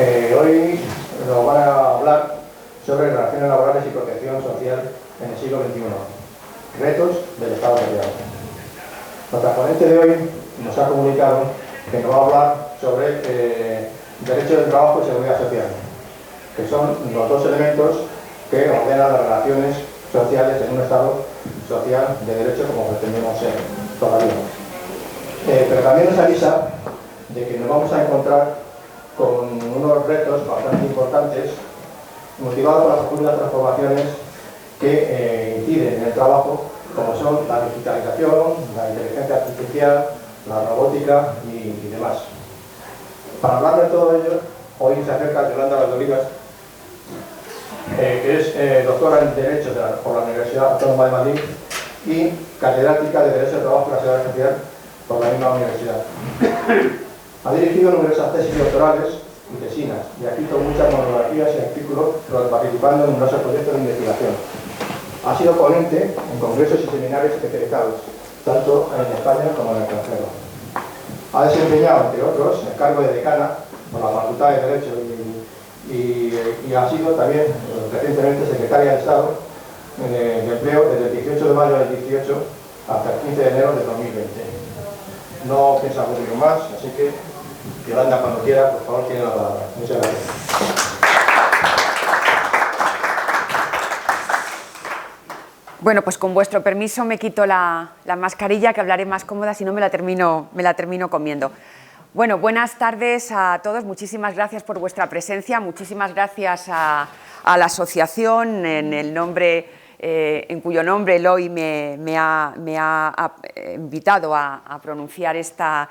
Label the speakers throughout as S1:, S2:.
S1: Hoy nos van a hablar sobre relaciones laborales y protección social en el siglo XXI, retos del Estado social. Nuestra ponente de hoy nos ha comunicado que nos va a hablar sobre derecho del trabajo y seguridad social, que son los dos elementos que ordenan las relaciones sociales en un Estado social de derecho como pretendemos ser todavía. Pero también nos avisa de que nos vamos a encontrar con unos retos bastante importantes motivados por las profundas transformaciones que inciden en el trabajo, como son la digitalización, la inteligencia artificial, la robótica y demás. Para hablar de todo ello, hoy se acerca Yolanda Valdolivas, que es doctora en Derecho por la Universidad Autónoma de Madrid y catedrática de Derecho del Trabajo y la Seguridad Social por la misma universidad. Ha dirigido numerosas tesis doctorales y tesinas y ha escrito muchas monografías y artículos participando en numerosos proyectos de investigación. Ha sido ponente en congresos y seminarios especializados, tanto en España como en el extranjero. Ha desempeñado, entre otros, el cargo de decana por la Facultad de Derecho y ha sido también recientemente secretaria de Estado de Empleo desde el 18 de mayo del 18 hasta el 15 de enero de 2020. No piensa mucho más, así que Yolanda, cuando quiera, por favor, tiene la palabra. Muchas gracias.
S2: Bueno, pues con vuestro permiso me quito la mascarilla, que hablaré más cómoda, si no me la termino comiendo. Bueno, buenas tardes a todos, muchísimas gracias por vuestra presencia, muchísimas gracias a la asociación en cuyo nombre Eloy me ha invitado a pronunciar esta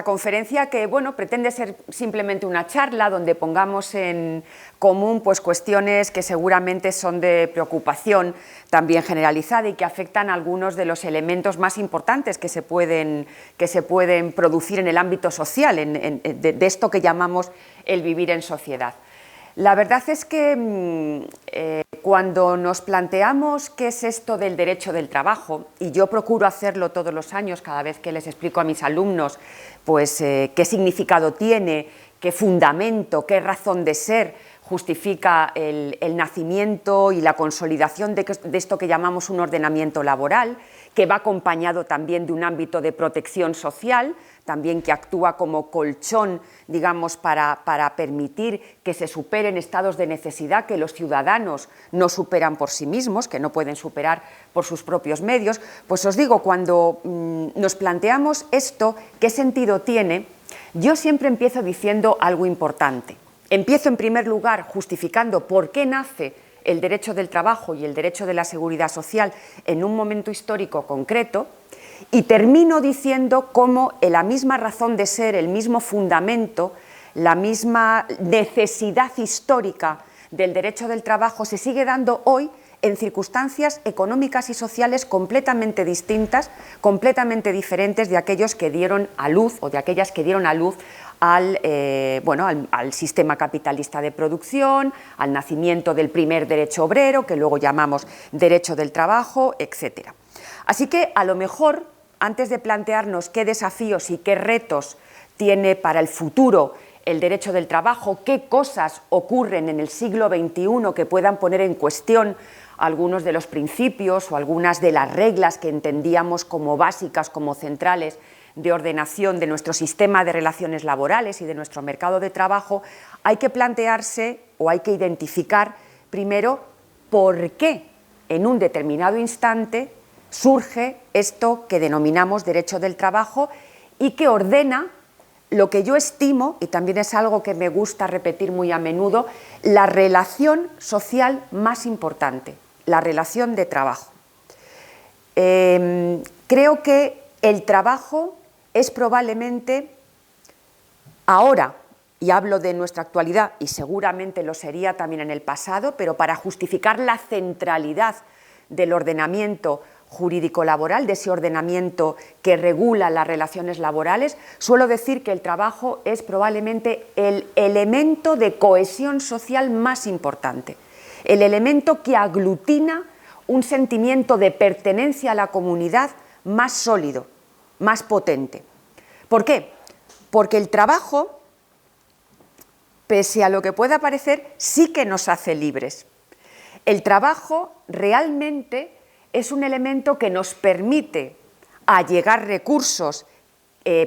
S2: conferencia que, bueno, pretende ser simplemente una charla donde pongamos en común pues, cuestiones que seguramente son de preocupación también generalizada y que afectan a algunos de los elementos más importantes que se pueden producir en el ámbito social, de esto que llamamos el vivir en sociedad. La verdad es que cuando nos planteamos qué es esto del derecho del trabajo, y yo procuro hacerlo todos los años cada vez que les explico a mis alumnos pues, qué significado tiene, qué fundamento, qué razón de ser justifica el nacimiento y la consolidación de esto que llamamos un ordenamiento laboral, que va acompañado también de un ámbito de protección social, también que actúa como colchón, digamos, para permitir que se superen estados de necesidad que los ciudadanos no superan por sí mismos, que no pueden superar por sus propios medios. Pues os digo, cuando nos planteamos esto, ¿qué sentido tiene? Yo siempre empiezo diciendo algo importante. Empiezo en primer lugar justificando por qué nace el derecho del trabajo y el derecho de la seguridad social en un momento histórico concreto y termino diciendo cómo la misma razón de ser, el mismo fundamento, la misma necesidad histórica del derecho del trabajo se sigue dando hoy en circunstancias económicas y sociales completamente distintas, completamente diferentes de aquellos que dieron a luz o de aquellas que dieron a luz al sistema capitalista de producción, al nacimiento del primer derecho obrero, que luego llamamos derecho del trabajo, etc. Así que, a lo mejor, antes de plantearnos qué desafíos y qué retos tiene para el futuro el derecho del trabajo, qué cosas ocurren en el siglo XXI que puedan poner en cuestión algunos de los principios o algunas de las reglas que entendíamos como básicas, como centrales de ordenación de nuestro sistema de relaciones laborales y de nuestro mercado de trabajo, hay que plantearse o hay que identificar primero por qué en un determinado instante surge esto que denominamos derecho del trabajo y que ordena lo que yo estimo, y también es algo que me gusta repetir muy a menudo, la relación social más importante, la relación de trabajo. Creo que el trabajo es probablemente ahora, y hablo de nuestra actualidad y seguramente lo sería también en el pasado, pero para justificar la centralidad del ordenamiento jurídico-laboral, de ese ordenamiento que regula las relaciones laborales, suelo decir que el trabajo es probablemente el elemento de cohesión social más importante, el elemento que aglutina un sentimiento de pertenencia a la comunidad más sólido, más potente. ¿Por qué? Porque el trabajo pese a lo que pueda parecer, sí que nos hace libres. El trabajo realmente es un elemento que nos permite allegar recursos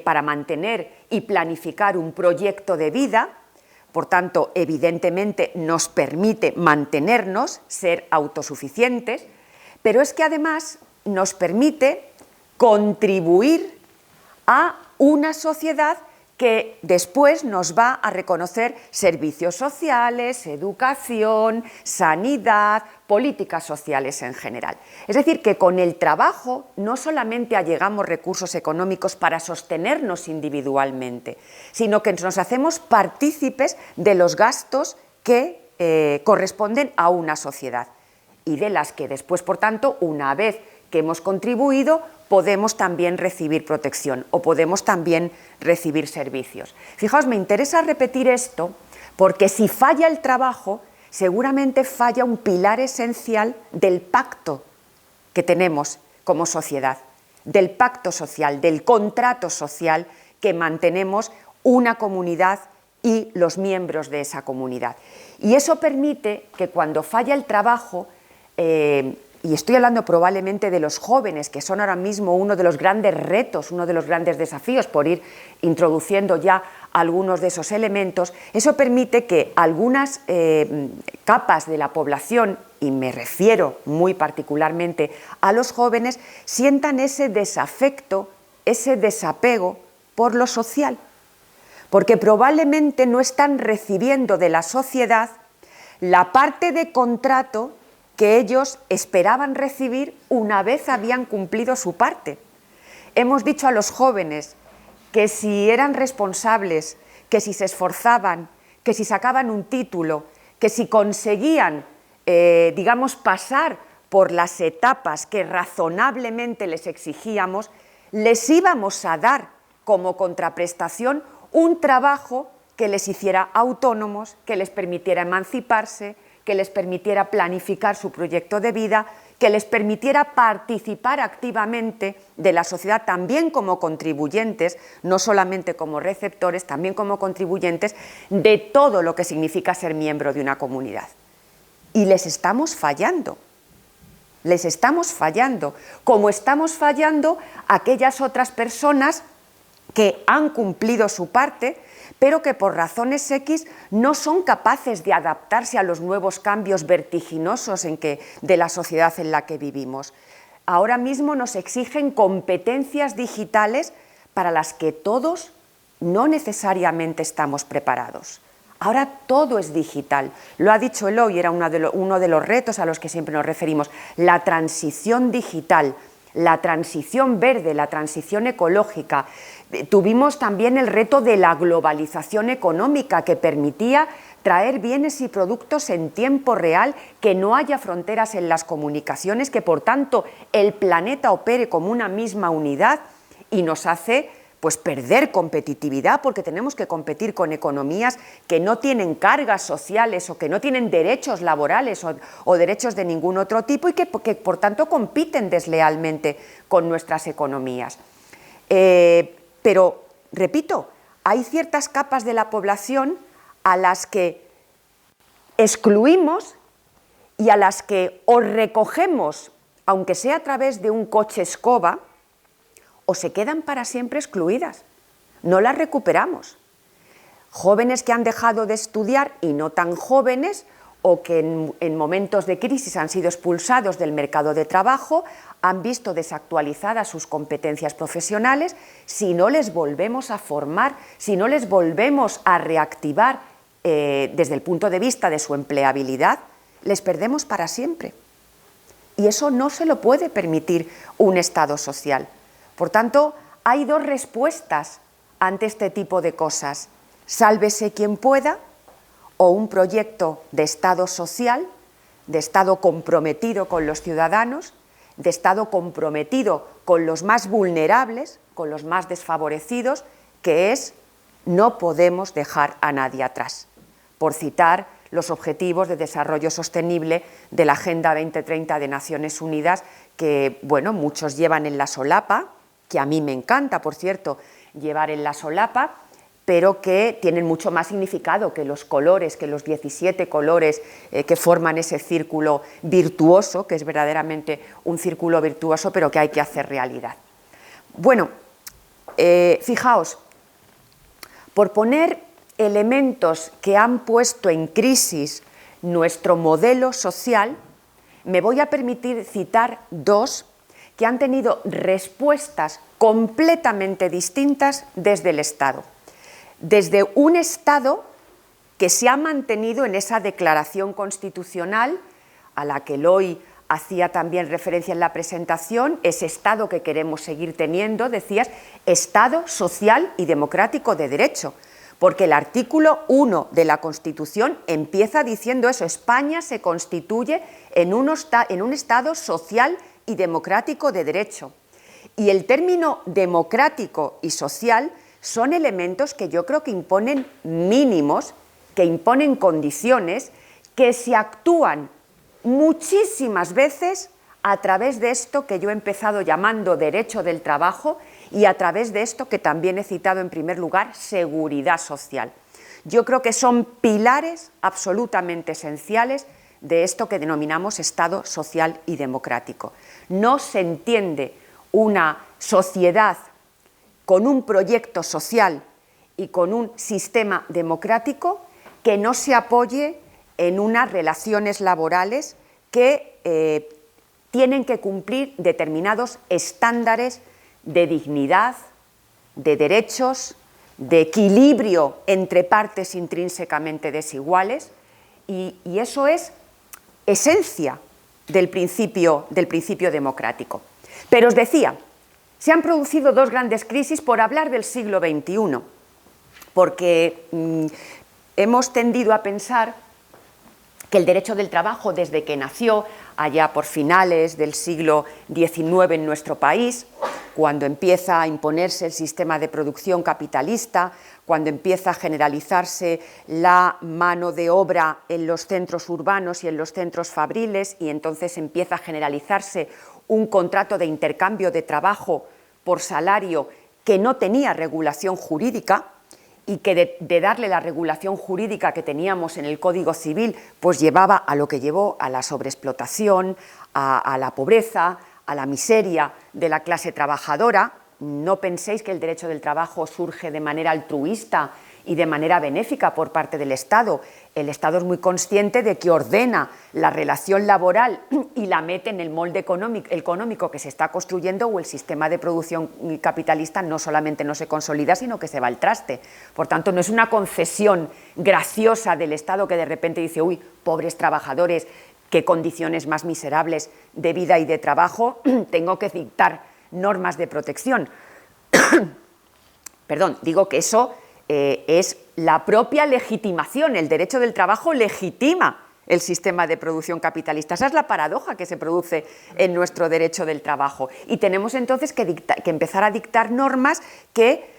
S2: para mantener y planificar un proyecto de vida. Por tanto, evidentemente nos permite mantenernos, ser autosuficientes, pero es que además nos permite contribuir a una sociedad que después nos va a reconocer servicios sociales, educación, sanidad, políticas sociales en general. Es decir, que con el trabajo no solamente allegamos recursos económicos para sostenernos individualmente, sino que nos hacemos partícipes de los gastos que corresponden a una sociedad y de las que después, por tanto, una vez que hemos contribuido, podemos también recibir protección o podemos también recibir servicios. Fijaos, me interesa repetir esto porque si falla el trabajo, seguramente falla un pilar esencial del pacto que tenemos como sociedad, del pacto social, del contrato social que mantenemos una comunidad y los miembros de esa comunidad. Y eso permite que cuando falla el trabajo, y estoy hablando probablemente de los jóvenes, que son ahora mismo uno de los grandes retos, uno de los grandes desafíos, por ir introduciendo ya algunos de esos elementos, eso permite que algunas capas de la población, y me refiero muy particularmente a los jóvenes, sientan ese desafecto, ese desapego por lo social, porque probablemente no están recibiendo de la sociedad la parte de contrato que ellos esperaban recibir una vez habían cumplido su parte. Hemos dicho a los jóvenes que si eran responsables, que si se esforzaban, que si sacaban un título, que si conseguían, digamos, pasar por las etapas que razonablemente les exigíamos, les íbamos a dar como contraprestación un trabajo que les hiciera autónomos, que les permitiera emanciparse, que les permitiera planificar su proyecto de vida, que les permitiera participar activamente de la sociedad también como contribuyentes, no solamente como receptores, también como contribuyentes de todo lo que significa ser miembro de una comunidad. Y les estamos fallando, como estamos fallando a aquellas otras personas que han cumplido su parte, pero que por razones X no son capaces de adaptarse a los nuevos cambios vertiginosos de la sociedad en la que vivimos. Ahora mismo nos exigen competencias digitales para las que todos no necesariamente estamos preparados. Ahora todo es digital. Lo ha dicho Eloy, era uno de los retos a los que siempre nos referimos. La transición digital, la transición verde, la transición ecológica. Tuvimos también el reto de la globalización económica que permitía traer bienes y productos en tiempo real, que no haya fronteras en las comunicaciones, que por tanto el planeta opere como una misma unidad y nos hace pues perder competitividad porque tenemos que competir con economías que no tienen cargas sociales o que no tienen derechos laborales o derechos de ningún otro tipo y que por tanto compiten deslealmente con nuestras economías. Pero, repito, hay ciertas capas de la población a las que excluimos y a las que o recogemos, aunque sea a través de un coche escoba, o se quedan para siempre excluidas, no las recuperamos. Jóvenes que han dejado de estudiar y no tan jóvenes, o que en momentos de crisis han sido expulsados del mercado de trabajo, han visto desactualizadas sus competencias profesionales. Si no les volvemos a formar, si no les volvemos a reactivar desde el punto de vista de su empleabilidad, les perdemos para siempre. Y eso no se lo puede permitir un Estado social. Por tanto, hay dos respuestas ante este tipo de cosas: sálvese quien pueda, o un proyecto de Estado social, de Estado comprometido con los ciudadanos, de Estado comprometido con los más vulnerables, con los más desfavorecidos, que es: no podemos dejar a nadie atrás, por citar los Objetivos de Desarrollo Sostenible de la Agenda 2030 de Naciones Unidas, que, bueno, muchos llevan en la solapa, que a mí me encanta, por cierto, llevar en la solapa, pero que tienen mucho más significado que los colores, que los 17 colores que forman ese círculo virtuoso, que es verdaderamente un círculo virtuoso, pero que hay que hacer realidad. Bueno, fijaos, por poner elementos que han puesto en crisis nuestro modelo social, me voy a permitir citar dos que han tenido respuestas completamente distintas desde el Estado. Desde un Estado que se ha mantenido en esa declaración constitucional, a la que Eloy hacía también referencia en la presentación, ese Estado que queremos seguir teniendo, decías, Estado social y democrático de derecho, porque el artículo 1 de la Constitución empieza diciendo eso: España se constituye en un Estado social y democrático de derecho. Y el término democrático y social son elementos que yo creo que imponen mínimos, que imponen condiciones, que se actúan muchísimas veces a través de esto que yo he empezado llamando derecho del trabajo y a través de esto que también he citado en primer lugar, seguridad social. Yo creo que son pilares absolutamente esenciales de esto que denominamos Estado social y democrático. No se entiende una sociedad con un proyecto social y con un sistema democrático que no se apoye en unas relaciones laborales que tienen que cumplir determinados estándares de dignidad, de derechos, de equilibrio entre partes intrínsecamente desiguales, y eso es esencia del principio democrático. Pero os decía, se han producido dos grandes crisis por hablar del siglo XXI, porque hemos tendido a pensar que el derecho del trabajo, desde que nació allá por finales del siglo XIX en nuestro país, cuando empieza a imponerse el sistema de producción capitalista, cuando empieza a generalizarse la mano de obra en los centros urbanos y en los centros fabriles, y entonces empieza a generalizarse un contrato de intercambio de trabajo por salario que no tenía regulación jurídica, y que de darle la regulación jurídica que teníamos en el Código Civil, pues llevaba a lo que llevó, a la sobreexplotación, a la pobreza, a la miseria de la clase trabajadora. No penséis que el derecho del trabajo surge de manera altruista y de manera benéfica por parte del Estado. El Estado es muy consciente de que ordena la relación laboral y la mete en el molde económico que se está construyendo, o el sistema de producción capitalista no solamente no se consolida, sino que se va al traste. Por tanto, no es una concesión graciosa del Estado que de repente dice: uy, pobres trabajadores, qué condiciones más miserables de vida y de trabajo, tengo que dictar normas de protección. Perdón, digo que eso es la propia legitimación. El derecho del trabajo legitima el sistema de producción capitalista. Esa es la paradoja que se produce en nuestro derecho del trabajo. Y tenemos entonces que empezar a dictar normas que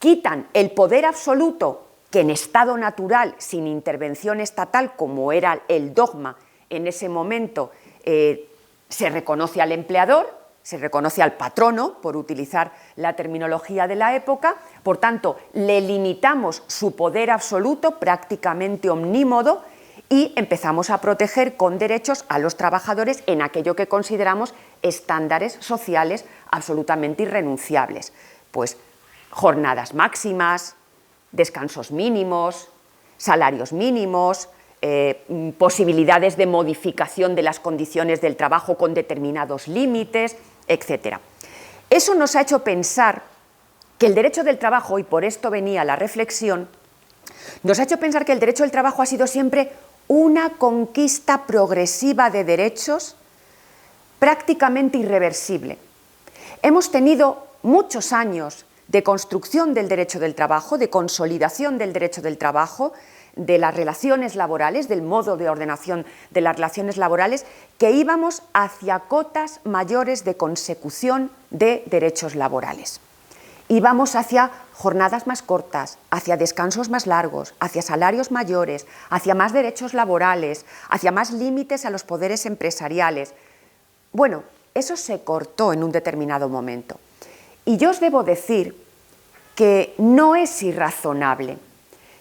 S2: quitan el poder absoluto que en estado natural, sin intervención estatal, como era el dogma en ese momento, se reconoce al empleador, se reconoce al patrono, por utilizar la terminología de la época. Por tanto, le limitamos su poder absoluto, prácticamente omnímodo, y empezamos a proteger con derechos a los trabajadores en aquello que consideramos estándares sociales absolutamente irrenunciables. Pues jornadas máximas, descansos mínimos, salarios mínimos, posibilidades de modificación de las condiciones del trabajo con determinados límites, etc. Eso nos ha hecho pensar que el derecho del trabajo, y por esto venía la reflexión, nos ha hecho pensar que el derecho del trabajo ha sido siempre una conquista progresiva de derechos prácticamente irreversible. Hemos tenido muchos años de construcción del derecho del trabajo, de consolidación del derecho del trabajo, de las relaciones laborales, del modo de ordenación de las relaciones laborales, que íbamos hacia cotas mayores de consecución de derechos laborales. Íbamos hacia jornadas más cortas, hacia descansos más largos, hacia salarios mayores, hacia más derechos laborales, hacia más límites a los poderes empresariales. Bueno, eso se cortó en un determinado momento. Y yo os debo decir que no es irrazonable,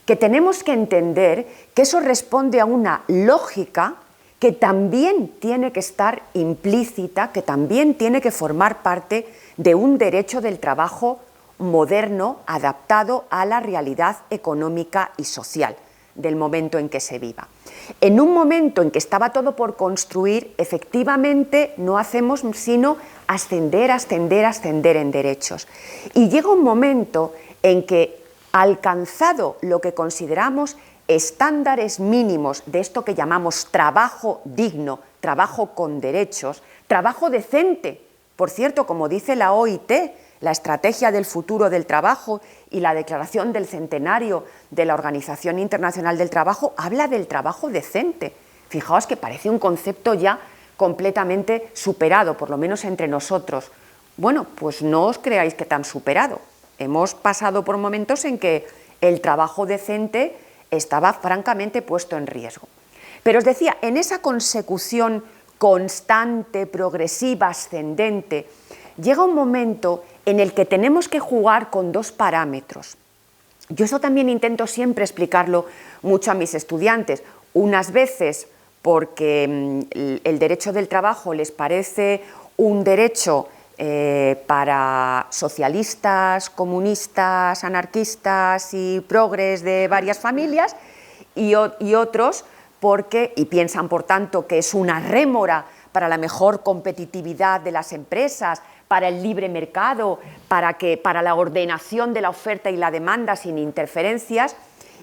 S2: que tenemos que entender que eso responde a una lógica que también tiene que estar implícita, que también tiene que formar parte de un derecho del trabajo moderno, adaptado a la realidad económica y social del momento en que se viva. En un momento en que estaba todo por construir, efectivamente no hacemos sino ascender en derechos. Y llega un momento en que, alcanzado lo que consideramos estándares mínimos de esto que llamamos trabajo digno, trabajo con derechos, trabajo decente, por cierto, como dice la OIT, la Estrategia del Futuro del Trabajo y la Declaración del Centenario de la Organización Internacional del Trabajo, habla del trabajo decente. Fijaos que parece un concepto ya completamente superado, por lo menos entre nosotros. Bueno, pues no os creáis que tan superado. Hemos pasado por momentos en que el trabajo decente estaba francamente puesto en riesgo. Pero os decía, en esa consecución constante, progresiva, ascendente, llega un momento en el que tenemos que jugar con dos parámetros. Yo eso también intento siempre explicarlo mucho a mis estudiantes, unas veces porque el derecho del trabajo les parece un derecho para socialistas, comunistas, anarquistas y progres de varias familias, y otros porque, y piensan por tanto que es una rémora para la mejor competitividad de las empresas, para el libre mercado, para la ordenación de la oferta y la demanda sin interferencias,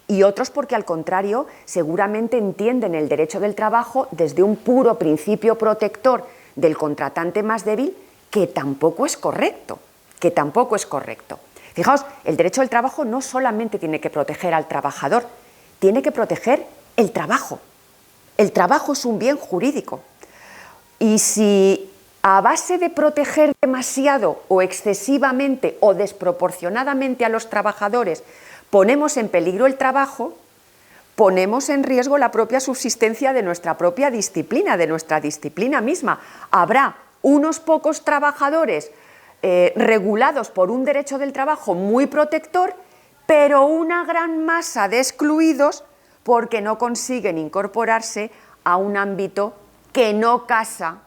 S2: y otros porque al contrario seguramente entienden el derecho del trabajo desde un puro principio protector del contratante más débil, que tampoco es correcto, Fijaos, el derecho del trabajo no solamente tiene que proteger al trabajador, tiene que proteger el trabajo. El trabajo es un bien jurídico. Y si a base de proteger demasiado o excesivamente o desproporcionadamente a los trabajadores ponemos en peligro el trabajo, ponemos en riesgo la propia subsistencia de nuestra propia disciplina, de nuestra disciplina misma. Habrá unos pocos trabajadores regulados por un derecho del trabajo muy protector, pero una gran masa de excluidos porque no consiguen incorporarse a un ámbito que no casa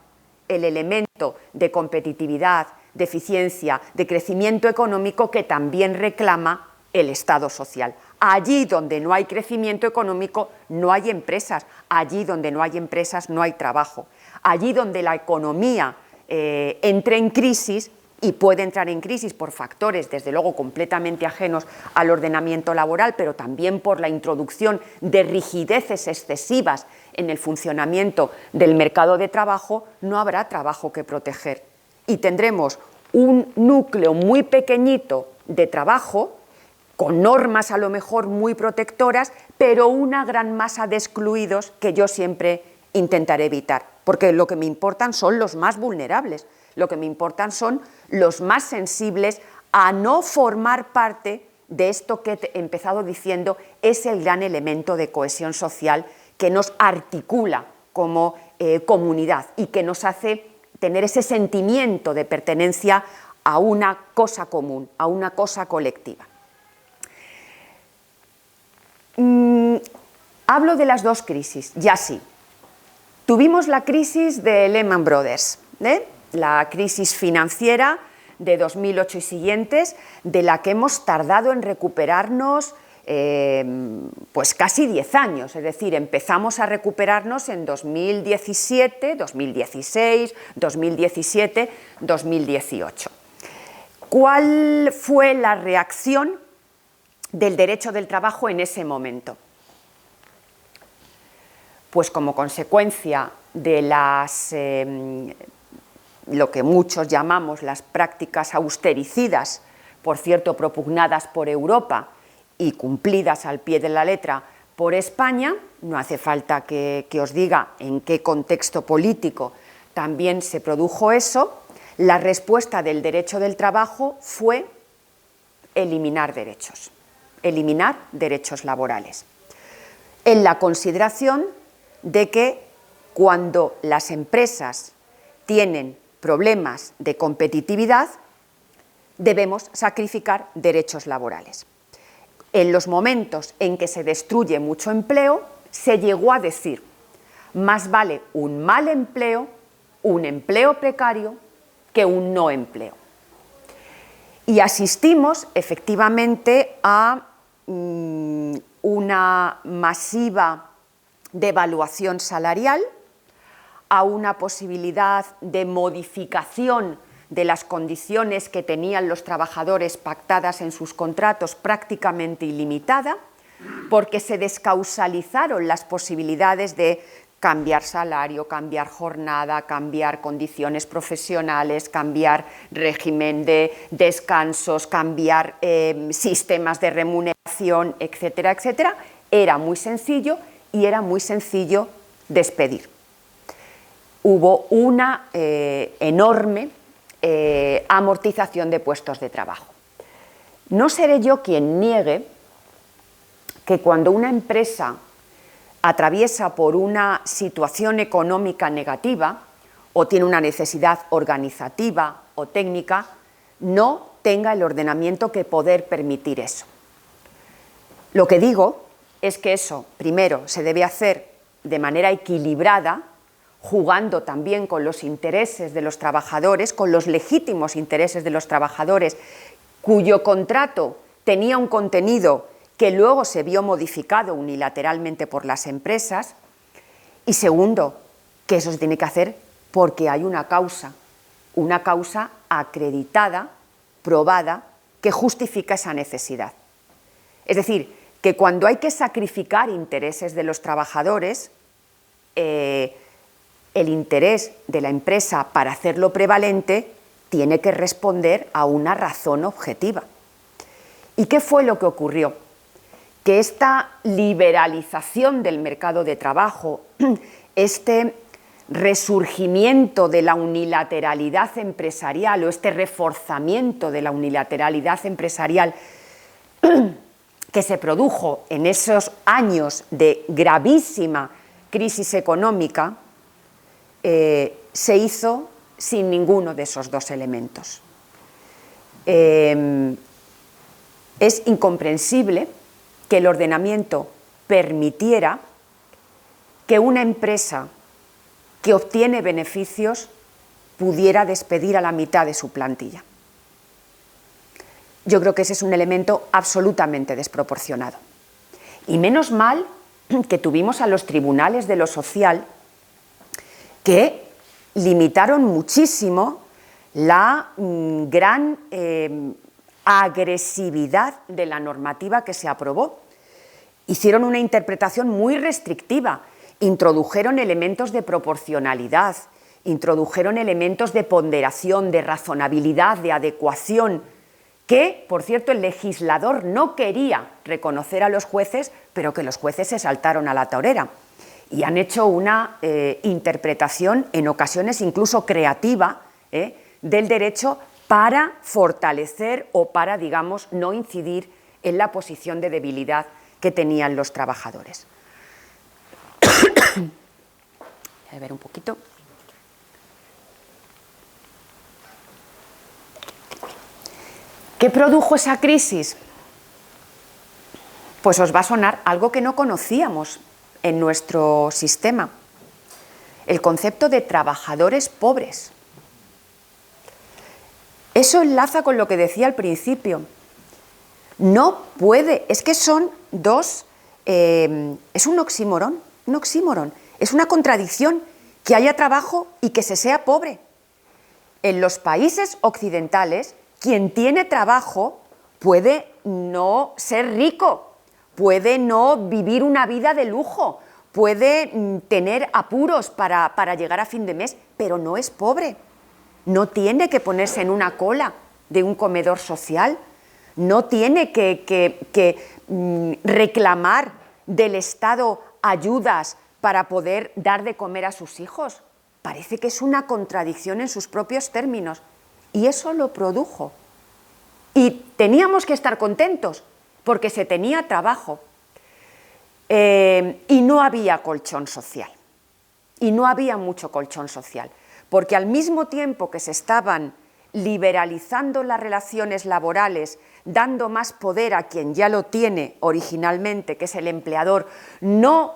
S2: el elemento de competitividad, de eficiencia, de crecimiento económico que también reclama el Estado social. Allí donde no hay crecimiento económico no hay empresas, allí donde no hay empresas no hay trabajo, allí donde la economía entre en crisis, y puede entrar en crisis por factores desde luego completamente ajenos al ordenamiento laboral, pero también por la introducción de rigideces excesivas en el funcionamiento del mercado de trabajo, no habrá trabajo que proteger. Y tendremos un núcleo muy pequeñito de trabajo, con normas a lo mejor muy protectoras, pero una gran masa de excluidos que yo siempre intentaré evitar, porque lo que me importan son los más vulnerables, lo que me importan son los más sensibles a no formar parte de esto que he empezado diciendo es el gran elemento de cohesión social que nos articula como comunidad y que nos hace tener ese sentimiento de pertenencia a una cosa común, a una cosa colectiva. Hablo de las dos crisis, ya sí. Tuvimos la crisis de Lehman Brothers, la crisis financiera de 2008 y siguientes, de la que hemos tardado en recuperarnos pues casi 10 años, es decir, empezamos a recuperarnos en 2017, 2016, 2017, 2018. ¿Cuál fue la reacción del derecho del trabajo en ese momento? Pues como consecuencia de lo que muchos llamamos las prácticas austericidas, por cierto propugnadas por Europa y cumplidas al pie de la letra por España, no hace falta que os diga en qué contexto político también se produjo eso, la respuesta del derecho del trabajo fue eliminar derechos laborales, en la consideración de que cuando las empresas tienen problemas de competitividad, debemos sacrificar derechos laborales. En los momentos en que se destruye mucho empleo, se llegó a decir, más vale un mal empleo, un empleo precario, que un no empleo. Y asistimos efectivamente a una masiva devaluación salarial, a una posibilidad de modificación de las condiciones que tenían los trabajadores pactadas en sus contratos prácticamente ilimitada, porque se descausalizaron las posibilidades de cambiar salario, cambiar jornada, cambiar condiciones profesionales, cambiar régimen de descansos, cambiar sistemas de remuneración, etcétera, etcétera. Era muy sencillo y era muy sencillo despedir. Hubo una enorme amortización de puestos de trabajo. No seré yo quien niegue que cuando una empresa atraviesa por una situación económica negativa o tiene una necesidad organizativa o técnica, no tenga el ordenamiento que poder permitir eso. Lo que digo es que eso, primero, se debe hacer de manera equilibrada, jugando también con los intereses de los trabajadores, con los legítimos intereses de los trabajadores, cuyo contrato tenía un contenido que luego se vio modificado unilateralmente por las empresas, y segundo, que eso se tiene que hacer porque hay una causa acreditada, probada, que justifica esa necesidad. Es decir, que cuando hay que sacrificar intereses de los trabajadores, el interés de la empresa para hacerlo prevalente tiene que responder a una razón objetiva. ¿Y qué fue lo que ocurrió? Que esta liberalización del mercado de trabajo, este resurgimiento de la unilateralidad empresarial o este reforzamiento de la unilateralidad empresarial que se produjo en esos años de gravísima crisis económica, se hizo sin ninguno de esos dos elementos. Es incomprensible que el ordenamiento permitiera que una empresa que obtiene beneficios pudiera despedir a la mitad de su plantilla. Yo creo que ese es un elemento absolutamente desproporcionado. Y menos mal que tuvimos a los tribunales de lo social que limitaron muchísimo la gran agresividad de la normativa que se aprobó. Hicieron una interpretación muy restrictiva, introdujeron elementos de proporcionalidad, introdujeron elementos de ponderación, de razonabilidad, de adecuación, que, por cierto, el legislador no quería reconocer a los jueces, pero que los jueces se saltaron a la torera y han hecho una interpretación, en ocasiones incluso creativa, del derecho para fortalecer o para, digamos, no incidir en la posición de debilidad que tenían los trabajadores. Voy a ver un poquito. ¿Qué produjo esa crisis? Pues os va a sonar algo que no conocíamos en nuestro sistema, el concepto de trabajadores pobres. Eso enlaza con lo que decía al principio. No puede, es que son dos, es un oxímoron, es una contradicción que haya trabajo y que se sea pobre. En los países occidentales, quien tiene trabajo puede no ser rico, puede no vivir una vida de lujo, puede tener apuros para llegar a fin de mes, pero no es pobre. No tiene que ponerse en una cola de un comedor social, no tiene que reclamar del Estado ayudas para poder dar de comer a sus hijos. Parece que es una contradicción en sus propios términos. Y eso lo produjo. Y teníamos que estar contentos porque se tenía trabajo y no había colchón social. Y no había mucho colchón social. Porque al mismo tiempo que se estaban liberalizando las relaciones laborales, dando más poder a quien ya lo tiene originalmente, que es el empleador, no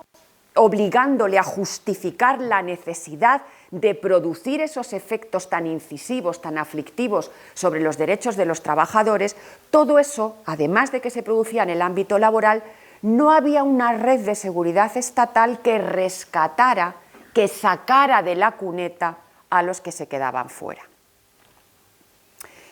S2: obligándole a justificar la necesidad de producir esos efectos tan incisivos, tan aflictivos sobre los derechos de los trabajadores, todo eso, además de que se producía en el ámbito laboral, no había una red de seguridad estatal que rescatara, que sacara de la cuneta a los que se quedaban fuera.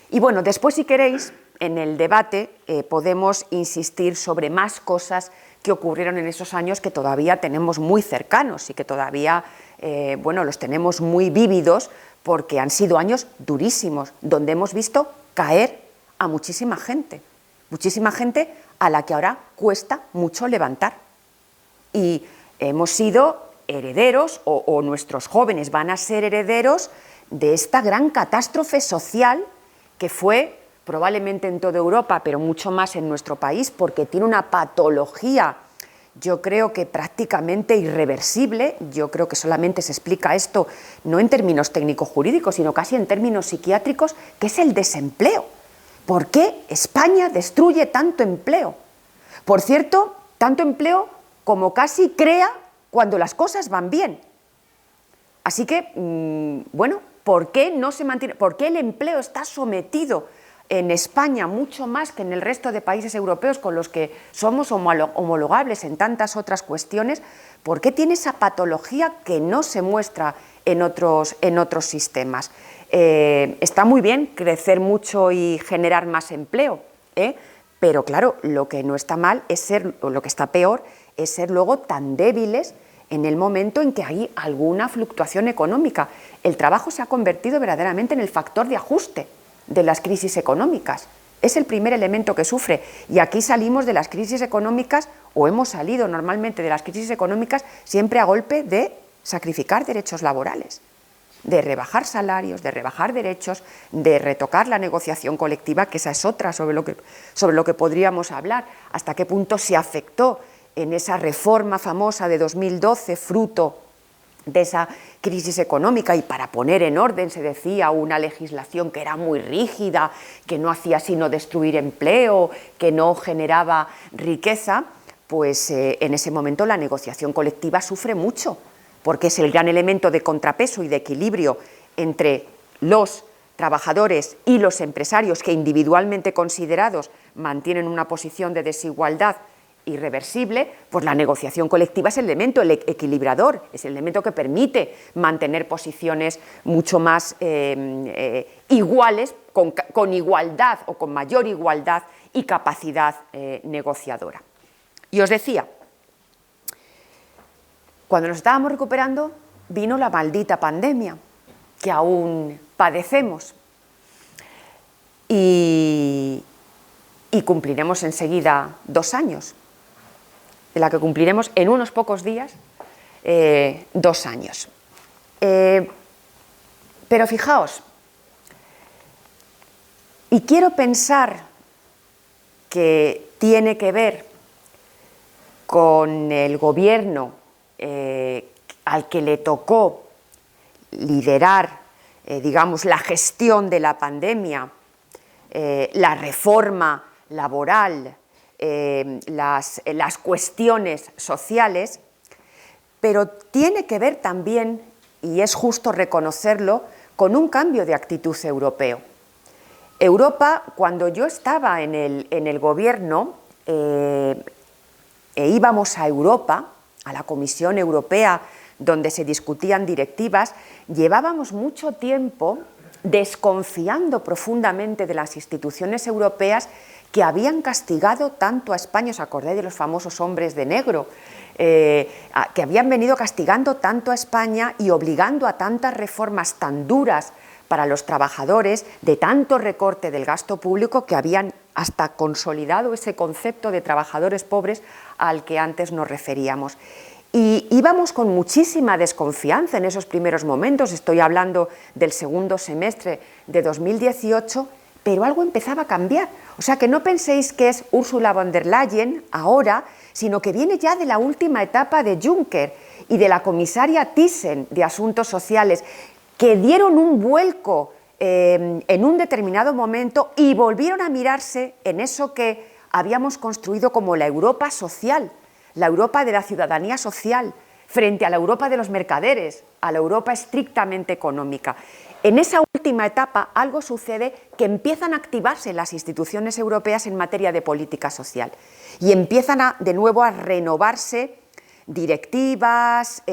S2: Y bueno, después, si queréis, en el debate podemos insistir sobre más cosas que ocurrieron en esos años que todavía tenemos muy cercanos y que todavía los tenemos muy vívidos, porque han sido años durísimos, donde hemos visto caer a muchísima gente a la que ahora cuesta mucho levantar. Y hemos sido herederos, o nuestros jóvenes van a ser herederos de esta gran catástrofe social que fue probablemente en toda Europa, pero mucho más en nuestro país, porque tiene una patología, yo creo que prácticamente irreversible. Yo creo que solamente se explica esto no en términos técnico-jurídicos, sino casi en términos psiquiátricos, que es el desempleo. ¿Por qué España destruye tanto empleo? Por cierto, tanto empleo como casi crea cuando las cosas van bien. Así que, ¿por qué no se mantiene? ¿Por qué el empleo está sometido en España mucho más que en el resto de países europeos con los que somos homologables en tantas otras cuestiones? ¿Por qué tiene esa patología que no se muestra en otros sistemas? Está muy bien crecer mucho y generar más empleo, pero claro, lo que no está mal es lo que está peor es ser luego tan débiles en el momento en que hay alguna fluctuación económica. El trabajo se ha convertido verdaderamente en el factor de ajuste de las crisis económicas. Es el primer elemento que sufre, y aquí salimos de las crisis económicas, o hemos salido normalmente de las crisis económicas, siempre a golpe de sacrificar derechos laborales, de rebajar salarios, de rebajar derechos, de retocar la negociación colectiva, que esa es otra sobre lo que podríamos hablar, hasta qué punto se afectó en esa reforma famosa de 2012, fruto de esa crisis económica, y para poner en orden, se decía, una legislación que era muy rígida, que no hacía sino destruir empleo, que no generaba riqueza, pues en ese momento la negociación colectiva sufre mucho, porque es el gran elemento de contrapeso y de equilibrio entre los trabajadores y los empresarios, que individualmente considerados mantienen una posición de desigualdad irreversible. Pues la negociación colectiva es el elemento, el equilibrador, es el elemento que permite mantener posiciones mucho más iguales, con igualdad o con mayor igualdad y capacidad negociadora. Y os decía, cuando nos estábamos recuperando, vino la maldita pandemia, que aún padecemos, y cumpliremos enseguida 2 años, de la que cumpliremos en unos pocos días 2 años. Pero fijaos, y quiero pensar que tiene que ver con el gobierno al que le tocó liderar, digamos, la gestión de la pandemia, la reforma laboral, las cuestiones sociales, pero tiene que ver también, y es justo reconocerlo, con un cambio de actitud europeo. Europa, cuando yo estaba en el gobierno, íbamos a Europa, a la Comisión Europea, donde se discutían directivas, llevábamos mucho tiempo desconfiando profundamente de las instituciones europeas, que habían castigado tanto a España. ¿Os acordáis de los famosos hombres de negro? Que habían venido castigando tanto a España y obligando a tantas reformas tan duras para los trabajadores, de tanto recorte del gasto público, que habían hasta consolidado ese concepto de trabajadores pobres al que antes nos referíamos. Y íbamos con muchísima desconfianza en esos primeros momentos, estoy hablando del segundo semestre de 2018, pero algo empezaba a cambiar. O sea, que no penséis que es Ursula von der Leyen ahora, sino que viene ya de la última etapa de Juncker y de la comisaria Thyssen de Asuntos Sociales, que dieron un vuelco en un determinado momento y volvieron a mirarse en eso que habíamos construido como la Europa social, la Europa de la ciudadanía social, frente a la Europa de los mercaderes, a la Europa estrictamente económica. En esa última etapa algo sucede que empiezan a activarse las instituciones europeas en materia de política social y empiezan de nuevo a renovarse directivas,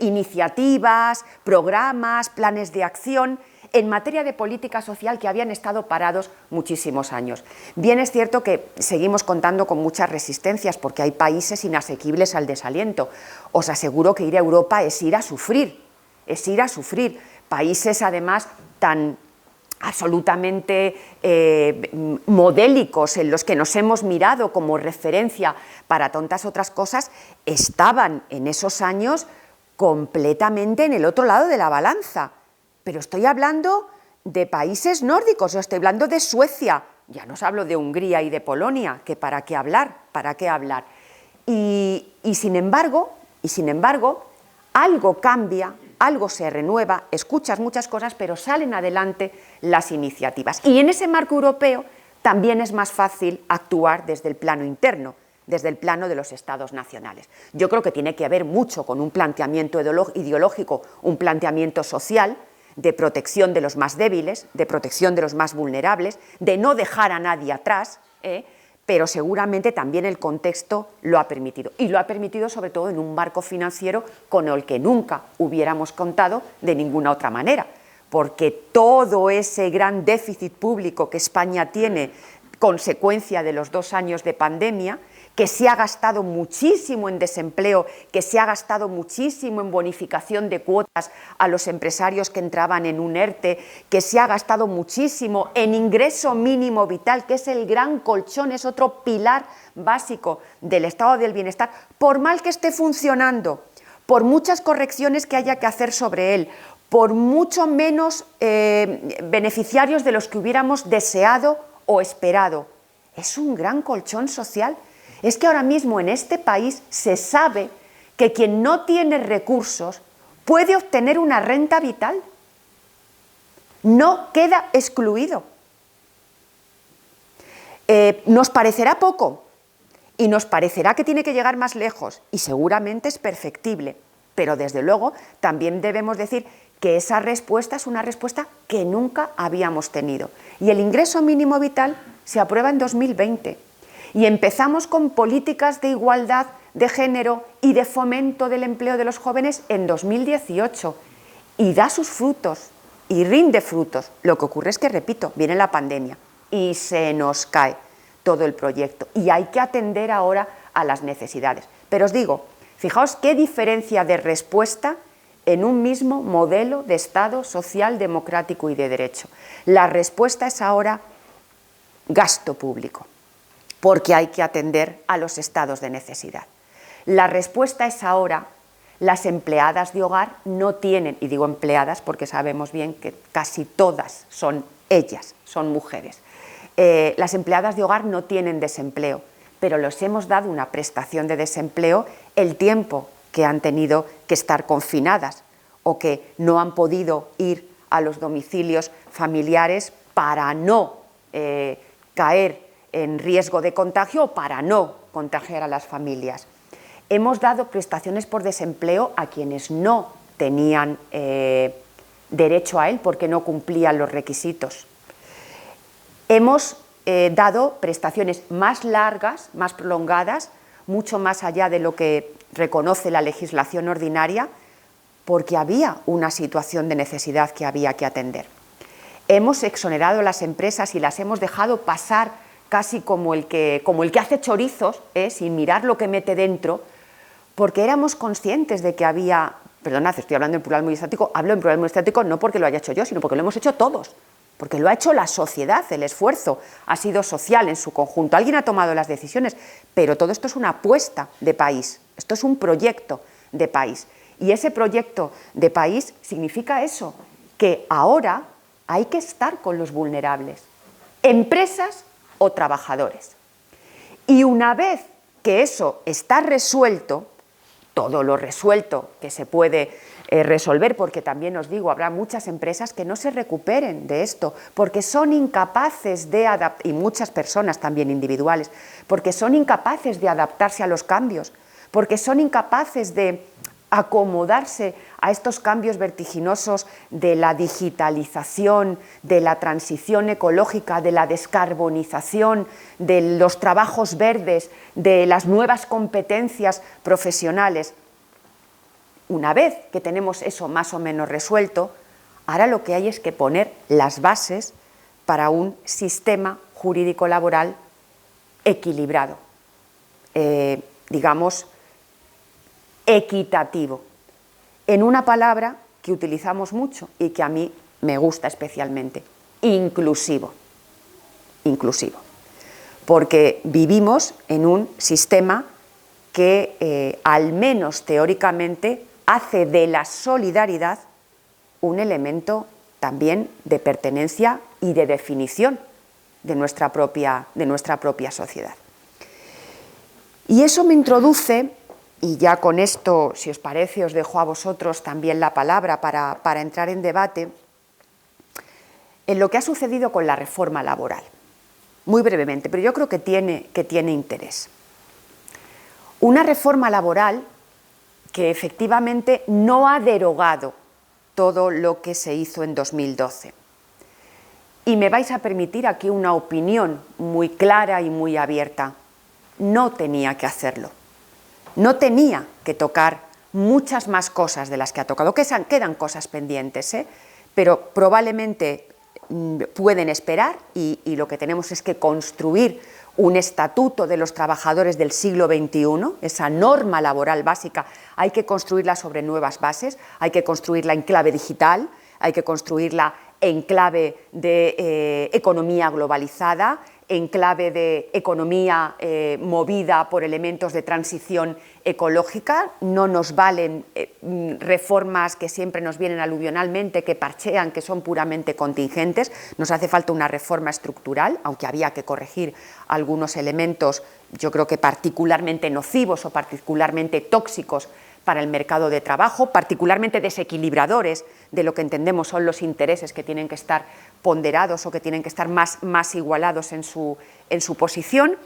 S2: iniciativas, programas, planes de acción en materia de política social que habían estado parados muchísimos años. Bien es cierto que seguimos contando con muchas resistencias porque hay países inasequibles al desaliento. Os aseguro que ir a Europa es ir a sufrir, Países además tan absolutamente modélicos en los que nos hemos mirado como referencia para tantas otras cosas, estaban en esos años completamente en el otro lado de la balanza. Pero estoy hablando de países nórdicos, estoy hablando de Suecia, ya no os hablo de Hungría y de Polonia, que para qué hablar. Y sin embargo, algo cambia, algo se renueva, escuchas muchas cosas, pero salen adelante las iniciativas. Y en ese marco europeo también es más fácil actuar desde el plano interno, desde el plano de los estados nacionales. Yo creo que tiene que haber mucho con un planteamiento ideológico, un planteamiento social, de protección de los más débiles, de protección de los más vulnerables, de no dejar a nadie atrás, pero seguramente también el contexto lo ha permitido. Y lo ha permitido sobre todo en un marco financiero con el que nunca hubiéramos contado de ninguna otra manera, porque todo ese gran déficit público que España tiene, consecuencia de los 2 años de pandemia, que se ha gastado muchísimo en desempleo, que se ha gastado muchísimo en bonificación de cuotas a los empresarios que entraban en un ERTE, que se ha gastado muchísimo en ingreso mínimo vital, que es el gran colchón, es otro pilar básico del estado del bienestar, por mal que esté funcionando, por muchas correcciones que haya que hacer sobre él, por mucho menos beneficiarios de los que hubiéramos deseado o esperado. Es un gran colchón social. Es que ahora mismo en este país se sabe que quien no tiene recursos puede obtener una renta vital. No queda excluido. Nos parecerá poco y nos parecerá que tiene que llegar más lejos y seguramente es perfectible, pero desde luego también debemos decir que esa respuesta es una respuesta que nunca habíamos tenido. Y el ingreso mínimo vital se aprueba en 2020. Y empezamos con políticas de igualdad de género y de fomento del empleo de los jóvenes en 2018 y da sus frutos y rinde frutos. Lo que ocurre es que, repito, viene la pandemia y se nos cae todo el proyecto y hay que atender ahora a las necesidades. Pero os digo, fijaos qué diferencia de respuesta en un mismo modelo de Estado social, democrático y de derecho. La respuesta es ahora gasto público, porque hay que atender a los estados de necesidad. La respuesta es ahora, las empleadas de hogar no tienen, y digo empleadas porque sabemos bien que casi todas son ellas, son mujeres. Las empleadas de hogar no tienen desempleo, pero les hemos dado una prestación de desempleo el tiempo que han tenido que estar confinadas o que no han podido ir a los domicilios familiares para no caer en riesgo de contagio o para no contagiar a las familias. Hemos dado prestaciones por desempleo a quienes no tenían derecho a él porque no cumplían los requisitos. Hemos dado prestaciones más largas, más prolongadas, mucho más allá de lo que reconoce la legislación ordinaria, porque había una situación de necesidad que había que atender. Hemos exonerado a las empresas y las hemos dejado pasar casi como el que hace chorizos, sin mirar lo que mete dentro, porque éramos conscientes de que había, perdonad, estoy hablando en plural muy estático, hablo en plural muy estático no porque lo haya hecho yo, sino porque lo hemos hecho todos, porque lo ha hecho la sociedad, el esfuerzo ha sido social en su conjunto, alguien ha tomado las decisiones, pero todo esto es una apuesta de país, esto es un proyecto de país, y ese proyecto de país significa eso, que ahora hay que estar con los vulnerables, empresas o trabajadores. Y una vez que eso está resuelto, todo lo resuelto que se puede resolver, porque también os digo, habrá muchas empresas que no se recuperen de esto, porque son incapaces de adaptar, y muchas personas también individuales, porque son incapaces de adaptarse a los cambios, porque son incapaces de acomodarse a estos cambios vertiginosos de la digitalización, de la transición ecológica, de la descarbonización, de los trabajos verdes, de las nuevas competencias profesionales. Una vez que tenemos eso más o menos resuelto, ahora lo que hay es que poner las bases para un sistema jurídico laboral equilibrado, digamos, equitativo, en una palabra que utilizamos mucho y que a mí me gusta especialmente, inclusivo, porque vivimos en un sistema que al menos teóricamente hace de la solidaridad un elemento también de pertenencia y de definición de nuestra propia sociedad. Y eso me introduce, y ya con esto, si os parece, os dejo a vosotros también la palabra para entrar en debate, en lo que ha sucedido con la reforma laboral. Muy brevemente, pero yo creo que tiene interés. Una reforma laboral que efectivamente no ha derogado todo lo que se hizo en 2012. Y me vais a permitir aquí una opinión muy clara y muy abierta. No tenía que hacerlo. No tenía que tocar muchas más cosas de las que ha tocado, que quedan cosas pendientes, pero probablemente pueden esperar y lo que tenemos es que construir un estatuto de los trabajadores del siglo XXI, esa norma laboral básica, hay que construirla sobre nuevas bases, hay que construirla en clave digital, hay que construirla en clave de economía globalizada, en clave de economía movida por elementos de transición ecológica. No nos valen reformas que siempre nos vienen aluvionalmente, que parchean, que son puramente contingentes. Nos hace falta una reforma estructural, aunque había que corregir algunos elementos, yo creo que particularmente nocivos o particularmente tóxicos para el mercado de trabajo, particularmente desequilibradores de lo que entendemos son los intereses que tienen que estar ponderados o que tienen que estar más igualados en su posición.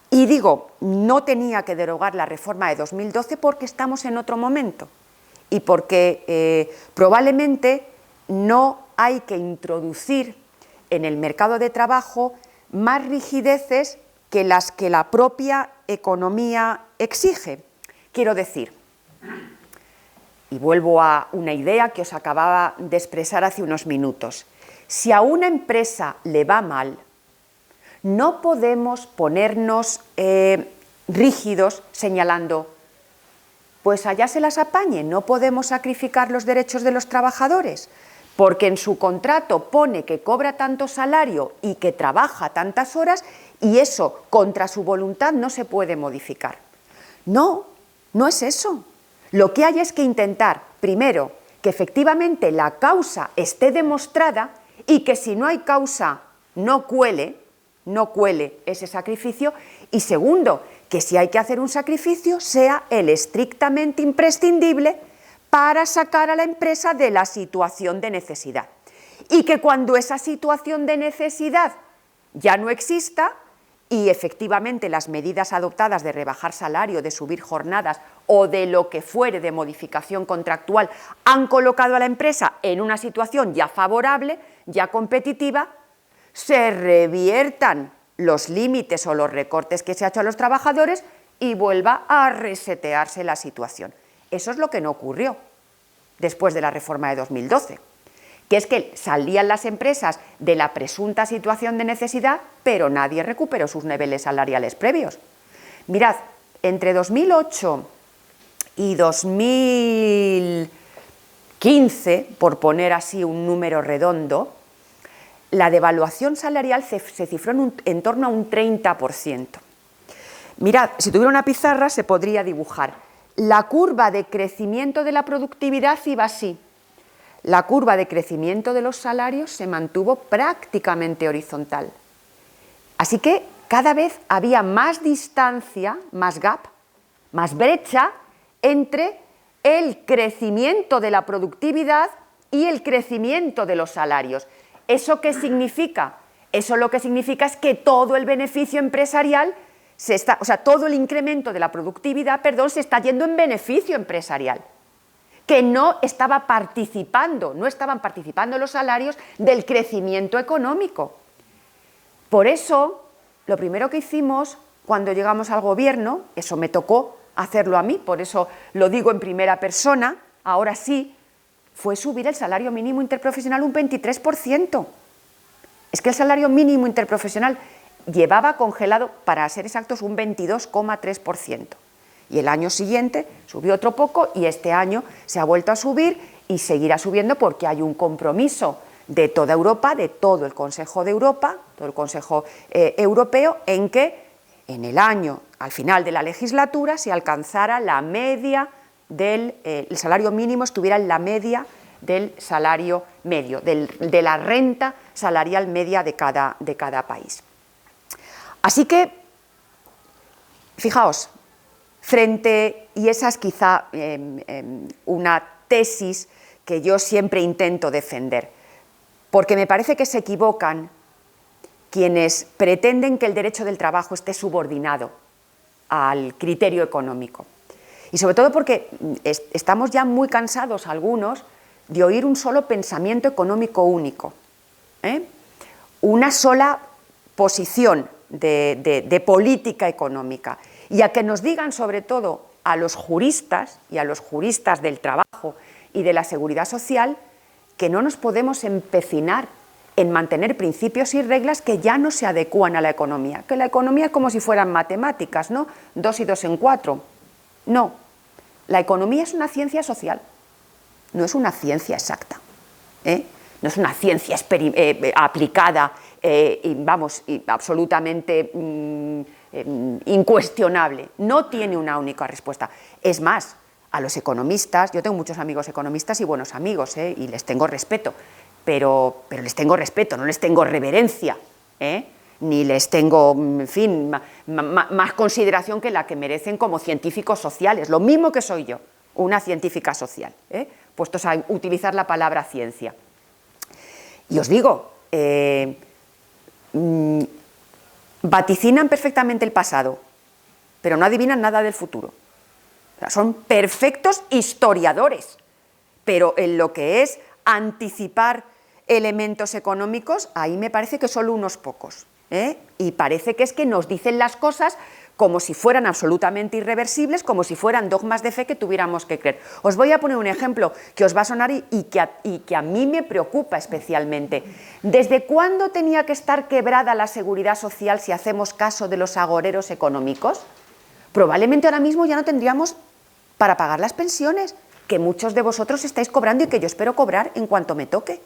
S2: Y digo, no tenía que derogar la reforma de 2012 porque estamos en otro momento y porque probablemente no hay que introducir en el mercado de trabajo más rigideces que las que la propia economía exige. Quiero decir, y vuelvo a una idea que os acababa de expresar hace unos minutos, si a una empresa le va mal, no podemos ponernos rígidos señalando, pues allá se las apañe, no podemos sacrificar los derechos de los trabajadores, porque en su contrato pone que cobra tanto salario y que trabaja tantas horas y eso contra su voluntad no se puede modificar. No, no es eso. Lo que hay es que intentar, primero, que efectivamente la causa esté demostrada y que si no hay causa no cuele ese sacrificio, y segundo, que si hay que hacer un sacrificio sea el estrictamente imprescindible para sacar a la empresa de la situación de necesidad. Y que cuando esa situación de necesidad ya no exista y efectivamente las medidas adoptadas de rebajar salario, de subir jornadas o de lo que fuere de modificación contractual han colocado a la empresa en una situación ya favorable, ya competitiva, se reviertan los límites o los recortes que se ha hecho a los trabajadores y vuelva a resetearse la situación. Eso es lo que no ocurrió después de la reforma de 2012, que es que salían las empresas de la presunta situación de necesidad, pero nadie recuperó sus niveles salariales previos. Mirad, entre 2008 y 2015, por poner así un número redondo, la devaluación salarial se cifró en torno a un 30%. Mirad, si tuviera una pizarra se podría dibujar. La curva de crecimiento de la productividad iba así. La curva de crecimiento de los salarios se mantuvo prácticamente horizontal. Así que cada vez había más distancia, más gap, más brecha entre el crecimiento de la productividad y el crecimiento de los salarios. ¿Eso qué significa? Eso lo que significa es que todo el beneficio empresarial, todo el incremento de la productividad, se está yendo en beneficio empresarial, que no estaban participando los salarios del crecimiento económico. Por eso, lo primero que hicimos cuando llegamos al gobierno, eso me tocó hacerlo a mí, por eso lo digo en primera persona, ahora sí, fue subir el salario mínimo interprofesional un 23%. Es que el salario mínimo interprofesional llevaba congelado, para ser exactos, un 22,3%. Y el año siguiente subió otro poco y este año se ha vuelto a subir y seguirá subiendo porque hay un compromiso de toda Europa, de todo el Consejo de Europa, todo el Consejo Europeo, en que en el año, al final de la legislatura, se alcanzara la media el salario mínimo estuviera en la media del salario medio, de la renta salarial media de cada país. Así que, fijaos, y esa es quizá una tesis que yo siempre intento defender, porque me parece que se equivocan quienes pretenden que el derecho del trabajo esté subordinado al criterio económico. Y sobre todo porque estamos ya muy cansados algunos de oír un solo pensamiento económico único, una sola posición de política económica, y a que nos digan sobre todo a los juristas y a los juristas del trabajo y de la seguridad social que no nos podemos empecinar en mantener principios y reglas que ya no se adecúan a la economía, que la economía es como si fueran matemáticas, ¿no? 2 y 2 en 4. No, la economía es una ciencia social, no es una ciencia exacta, no es una ciencia aplicada, absolutamente incuestionable, no tiene una única respuesta. Es más, a los economistas, yo tengo muchos amigos economistas y buenos amigos, y les tengo respeto, pero les tengo respeto, no les tengo reverencia, ni les tengo, en fin, más consideración que la que merecen como científicos sociales, lo mismo que soy yo, una científica social, puestos a utilizar la palabra ciencia. Y os digo, vaticinan perfectamente el pasado, pero no adivinan nada del futuro. O sea, son perfectos historiadores, pero en lo que es anticipar elementos económicos, ahí me parece que solo unos pocos, y parece que es que nos dicen las cosas como si fueran absolutamente irreversibles, como si fueran dogmas de fe que tuviéramos que creer. Os voy a poner un ejemplo que os va a sonar y que a mí me preocupa especialmente. ¿Desde cuándo tenía que estar quebrada la seguridad social si hacemos caso de los agoreros económicos? Probablemente ahora mismo ya no tendríamos para pagar las pensiones que muchos de vosotros estáis cobrando y que yo espero cobrar en cuanto me toque.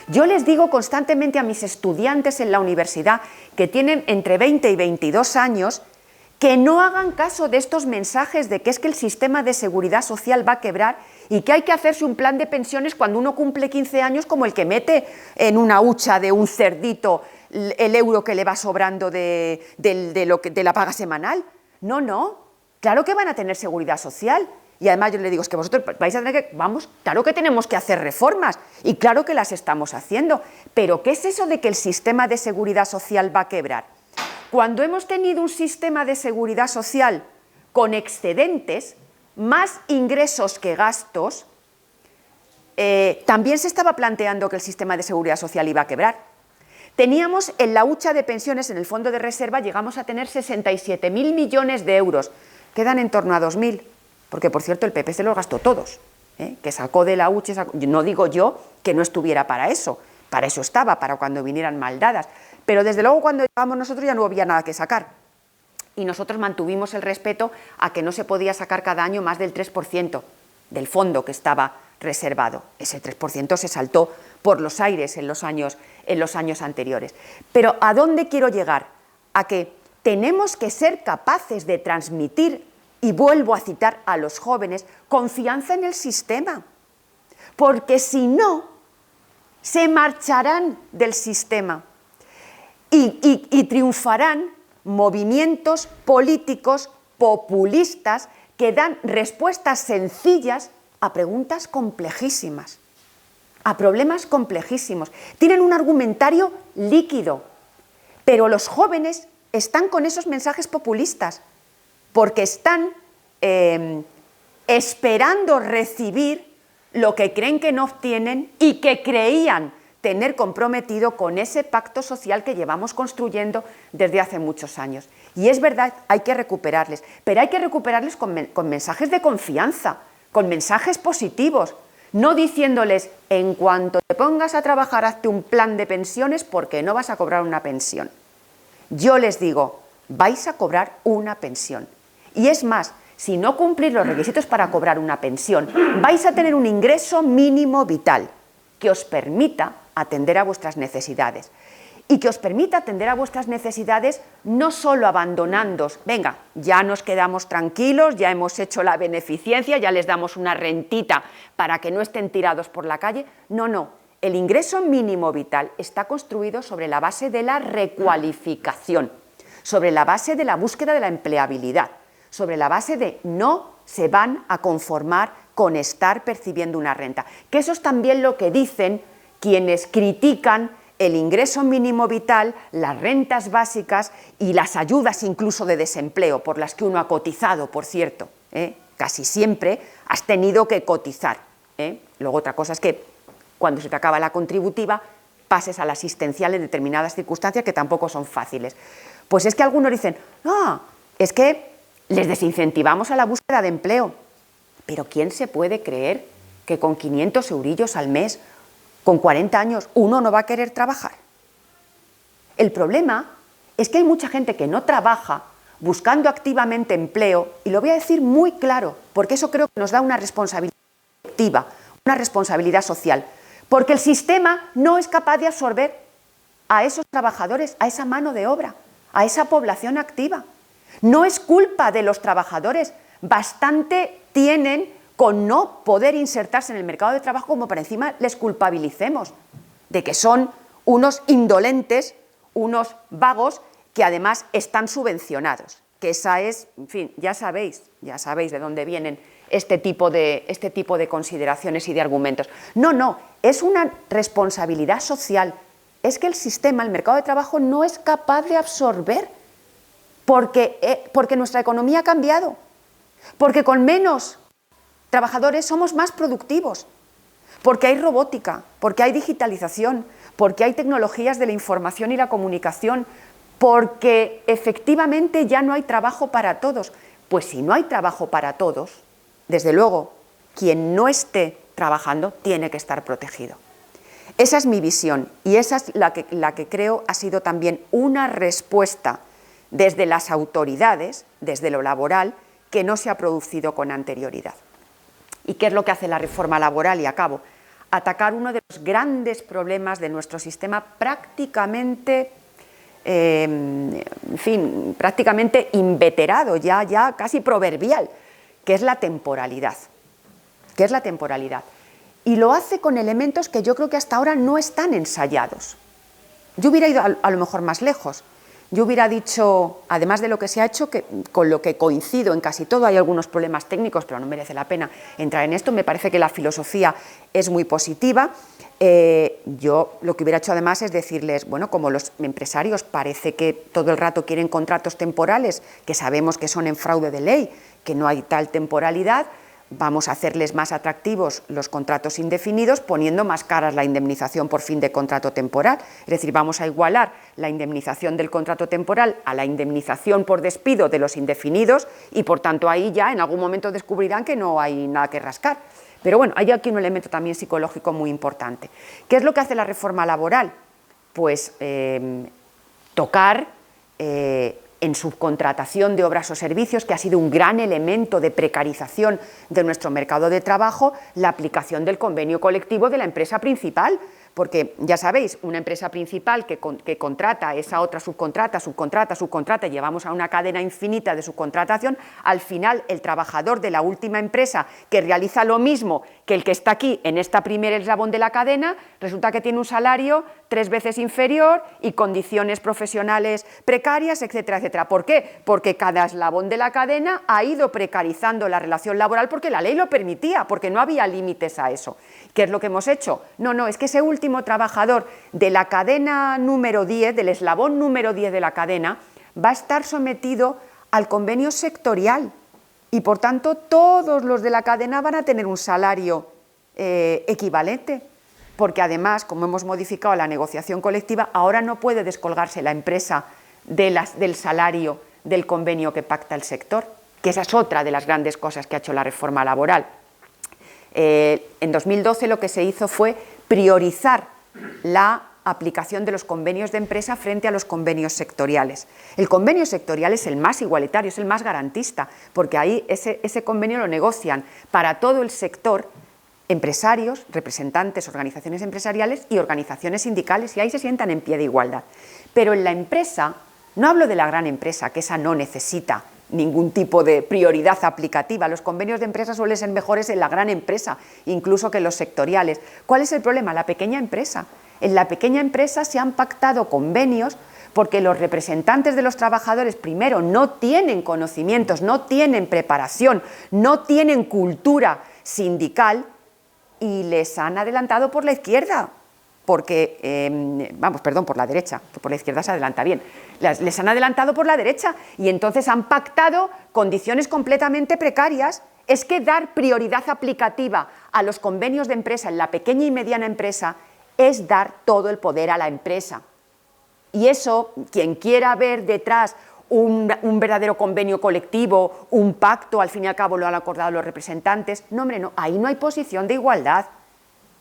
S2: Yo les digo constantemente a mis estudiantes en la universidad que tienen entre 20 y 22 años que no hagan caso de estos mensajes de que es que el sistema de seguridad social va a quebrar y que hay que hacerse un plan de pensiones cuando uno cumple 15 años como el que mete en una hucha de un cerdito el euro que le va sobrando de la paga semanal. No, claro que van a tener seguridad social. Y además yo le digo, es que vosotros vais a tener que, claro que tenemos que hacer reformas y claro que las estamos haciendo, pero ¿qué es eso de que el sistema de seguridad social va a quebrar? Cuando hemos tenido un sistema de seguridad social con excedentes, más ingresos que gastos, también se estaba planteando que el sistema de seguridad social iba a quebrar. Teníamos en la hucha de pensiones, en el fondo de reserva, llegamos a tener 67.000 millones de euros, quedan en torno a 2.000. Porque, por cierto, el PP se los gastó todos, que sacó de la hucha, no digo yo que no estuviera para eso estaba, para cuando vinieran mal dadas, pero desde luego cuando llegamos nosotros ya no había nada que sacar, y nosotros mantuvimos el respeto a que no se podía sacar cada año más del 3% del fondo que estaba reservado. Ese 3% se saltó por los aires en los años anteriores. Pero ¿a dónde quiero llegar? A que tenemos que ser capaces de transmitir, y vuelvo a citar a los jóvenes, confianza en el sistema, porque si no, se marcharán del sistema y triunfarán movimientos políticos populistas que dan respuestas sencillas a preguntas complejísimas, a problemas complejísimos. Tienen un argumentario líquido, pero los jóvenes están con esos mensajes populistas porque están esperando recibir lo que creen que no obtienen y que creían tener comprometido con ese pacto social que llevamos construyendo desde hace muchos años. Y es verdad, hay que recuperarles, pero hay que recuperarles con mensajes de confianza, con mensajes positivos, no diciéndoles, en cuanto te pongas a trabajar, hazte un plan de pensiones porque no vas a cobrar una pensión. Yo les digo, vais a cobrar una pensión. Y es más, si no cumplís los requisitos para cobrar una pensión, vais a tener un ingreso mínimo vital que os permita atender a vuestras necesidades. Y que os permita atender a vuestras necesidades no solo abandonándoos, venga, ya nos quedamos tranquilos, ya hemos hecho la beneficencia, ya les damos una rentita para que no estén tirados por la calle. No, no, el ingreso mínimo vital está construido sobre la base de la recualificación, sobre la base de la búsqueda de la empleabilidad, sobre la base de no se van a conformar con estar percibiendo una renta. Que eso es también lo que dicen quienes critican el ingreso mínimo vital, las rentas básicas y las ayudas incluso de desempleo, por las que uno ha cotizado, por cierto. Casi siempre has tenido que cotizar. Luego otra cosa es que cuando se te acaba la contributiva pases a la asistencial en determinadas circunstancias que tampoco son fáciles. Pues es que algunos dicen, no, es que les desincentivamos a la búsqueda de empleo. Pero ¿quién se puede creer que con 500 eurillos al mes, con 40 años, uno no va a querer trabajar? El problema es que hay mucha gente que no trabaja buscando activamente empleo, y lo voy a decir muy claro, porque eso creo que nos da una responsabilidad colectiva, una responsabilidad social, porque el sistema no es capaz de absorber a esos trabajadores, a esa mano de obra, a esa población activa. No es culpa de los trabajadores, bastante tienen con no poder insertarse en el mercado de trabajo como para encima les culpabilicemos de que son unos indolentes, unos vagos que además están subvencionados, que esa es, en fin, ya sabéis de dónde vienen este tipo de consideraciones y de argumentos. No, no, es una responsabilidad social, es que el sistema, el mercado de trabajo no es capaz de absorber porque nuestra economía ha cambiado, porque con menos trabajadores somos más productivos, porque hay robótica, porque hay digitalización, porque hay tecnologías de la información y la comunicación, porque efectivamente ya no hay trabajo para todos. Pues si no hay trabajo para todos, desde luego, quien no esté trabajando tiene que estar protegido. Esa es mi visión y esa es la que creo ha sido también una respuesta desde las autoridades, desde lo laboral, que no se ha producido con anterioridad. ¿Y qué es lo que hace la reforma laboral? Y acabo. Atacar uno de los grandes problemas de nuestro sistema prácticamente, prácticamente inveterado, ya casi proverbial, que es la temporalidad. Y lo hace con elementos que yo creo que hasta ahora no están ensayados. Yo hubiera ido a lo mejor más lejos. Yo hubiera dicho, además de lo que se ha hecho, que con lo que coincido en casi todo, hay algunos problemas técnicos, pero no merece la pena entrar en esto, me parece que la filosofía es muy positiva. Yo lo que hubiera hecho además es decirles, bueno, como los empresarios parece que todo el rato quieren contratos temporales, que sabemos que son en fraude de ley, que no hay tal temporalidad, vamos a hacerles más atractivos los contratos indefinidos poniendo más caras la indemnización por fin de contrato temporal. Es decir, vamos a igualar la indemnización del contrato temporal a la indemnización por despido de los indefinidos y por tanto ahí ya en algún momento descubrirán que no hay nada que rascar. Pero bueno, hay aquí un elemento también psicológico muy importante. ¿Qué es lo que hace la reforma laboral? Pues tocar en subcontratación de obras o servicios, que ha sido un gran elemento de precarización de nuestro mercado de trabajo, la aplicación del convenio colectivo de la empresa principal, porque ya sabéis, una empresa principal que contrata, esa otra subcontrata, y llevamos a una cadena infinita de subcontratación, al final el trabajador de la última empresa que realiza lo mismo que el que está aquí en esta primera eslabón de la cadena, resulta que tiene un salario 3 veces inferior y condiciones profesionales precarias, etcétera, etcétera. ¿Por qué? Porque cada eslabón de la cadena ha ido precarizando la relación laboral porque la ley lo permitía, porque no había límites a eso. ¿Qué es lo que hemos hecho? No, es que ese último trabajador de la cadena número 10, del eslabón número 10 de la cadena, va a estar sometido al convenio sectorial y, por tanto, todos los de la cadena van a tener un salario equivalente, porque además, como hemos modificado la negociación colectiva, ahora no puede descolgarse la empresa del salario del convenio que pacta el sector, que esa es otra de las grandes cosas que ha hecho la reforma laboral. En 2012 lo que se hizo fue priorizar la aplicación de los convenios de empresa frente a los convenios sectoriales. El convenio sectorial es el más igualitario, es el más garantista, porque ahí ese convenio lo negocian para todo el sector empresarios, representantes, organizaciones empresariales y organizaciones sindicales, y ahí se sientan en pie de igualdad. Pero en la empresa, no hablo de la gran empresa, que esa no necesita ningún tipo de prioridad aplicativa. Los convenios de empresa suelen ser mejores en la gran empresa, incluso que en los sectoriales. ¿Cuál es el problema? La pequeña empresa. En la pequeña empresa se han pactado convenios porque los representantes de los trabajadores, primero, no tienen conocimientos, no tienen preparación, no tienen cultura sindical y les han adelantado por la izquierda. Porque, por la derecha, por la izquierda se adelanta bien, les han adelantado por la derecha y entonces han pactado condiciones completamente precarias. Es que dar prioridad aplicativa a los convenios de empresa en la pequeña y mediana empresa es dar todo el poder a la empresa. Y eso, quien quiera ver detrás un verdadero convenio colectivo, un pacto, al fin y al cabo lo han acordado los representantes, no, ahí no hay posición de igualdad,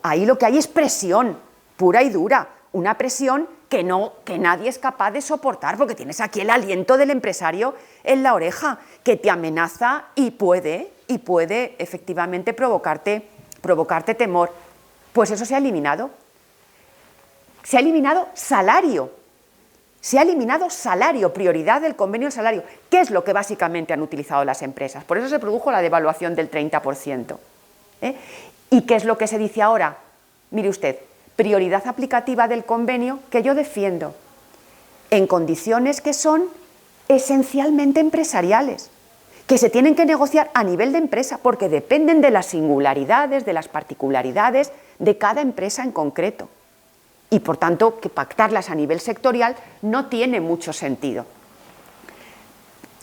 S2: ahí lo que hay es presión pura y dura, una presión que nadie es capaz de soportar, porque tienes aquí el aliento del empresario en la oreja, que te amenaza y puede efectivamente provocarte temor. Pues eso se ha eliminado. Se ha eliminado salario. Se ha eliminado salario, prioridad del convenio del salario. ¿Qué es lo que básicamente han utilizado las empresas? Por eso se produjo la devaluación del 30%. ¿Y qué es lo que se dice ahora? Mire usted, prioridad aplicativa del convenio que yo defiendo en condiciones que son esencialmente empresariales, que se tienen que negociar a nivel de empresa porque dependen de las singularidades, de las particularidades de cada empresa en concreto. Y por tanto, que pactarlas a nivel sectorial no tiene mucho sentido.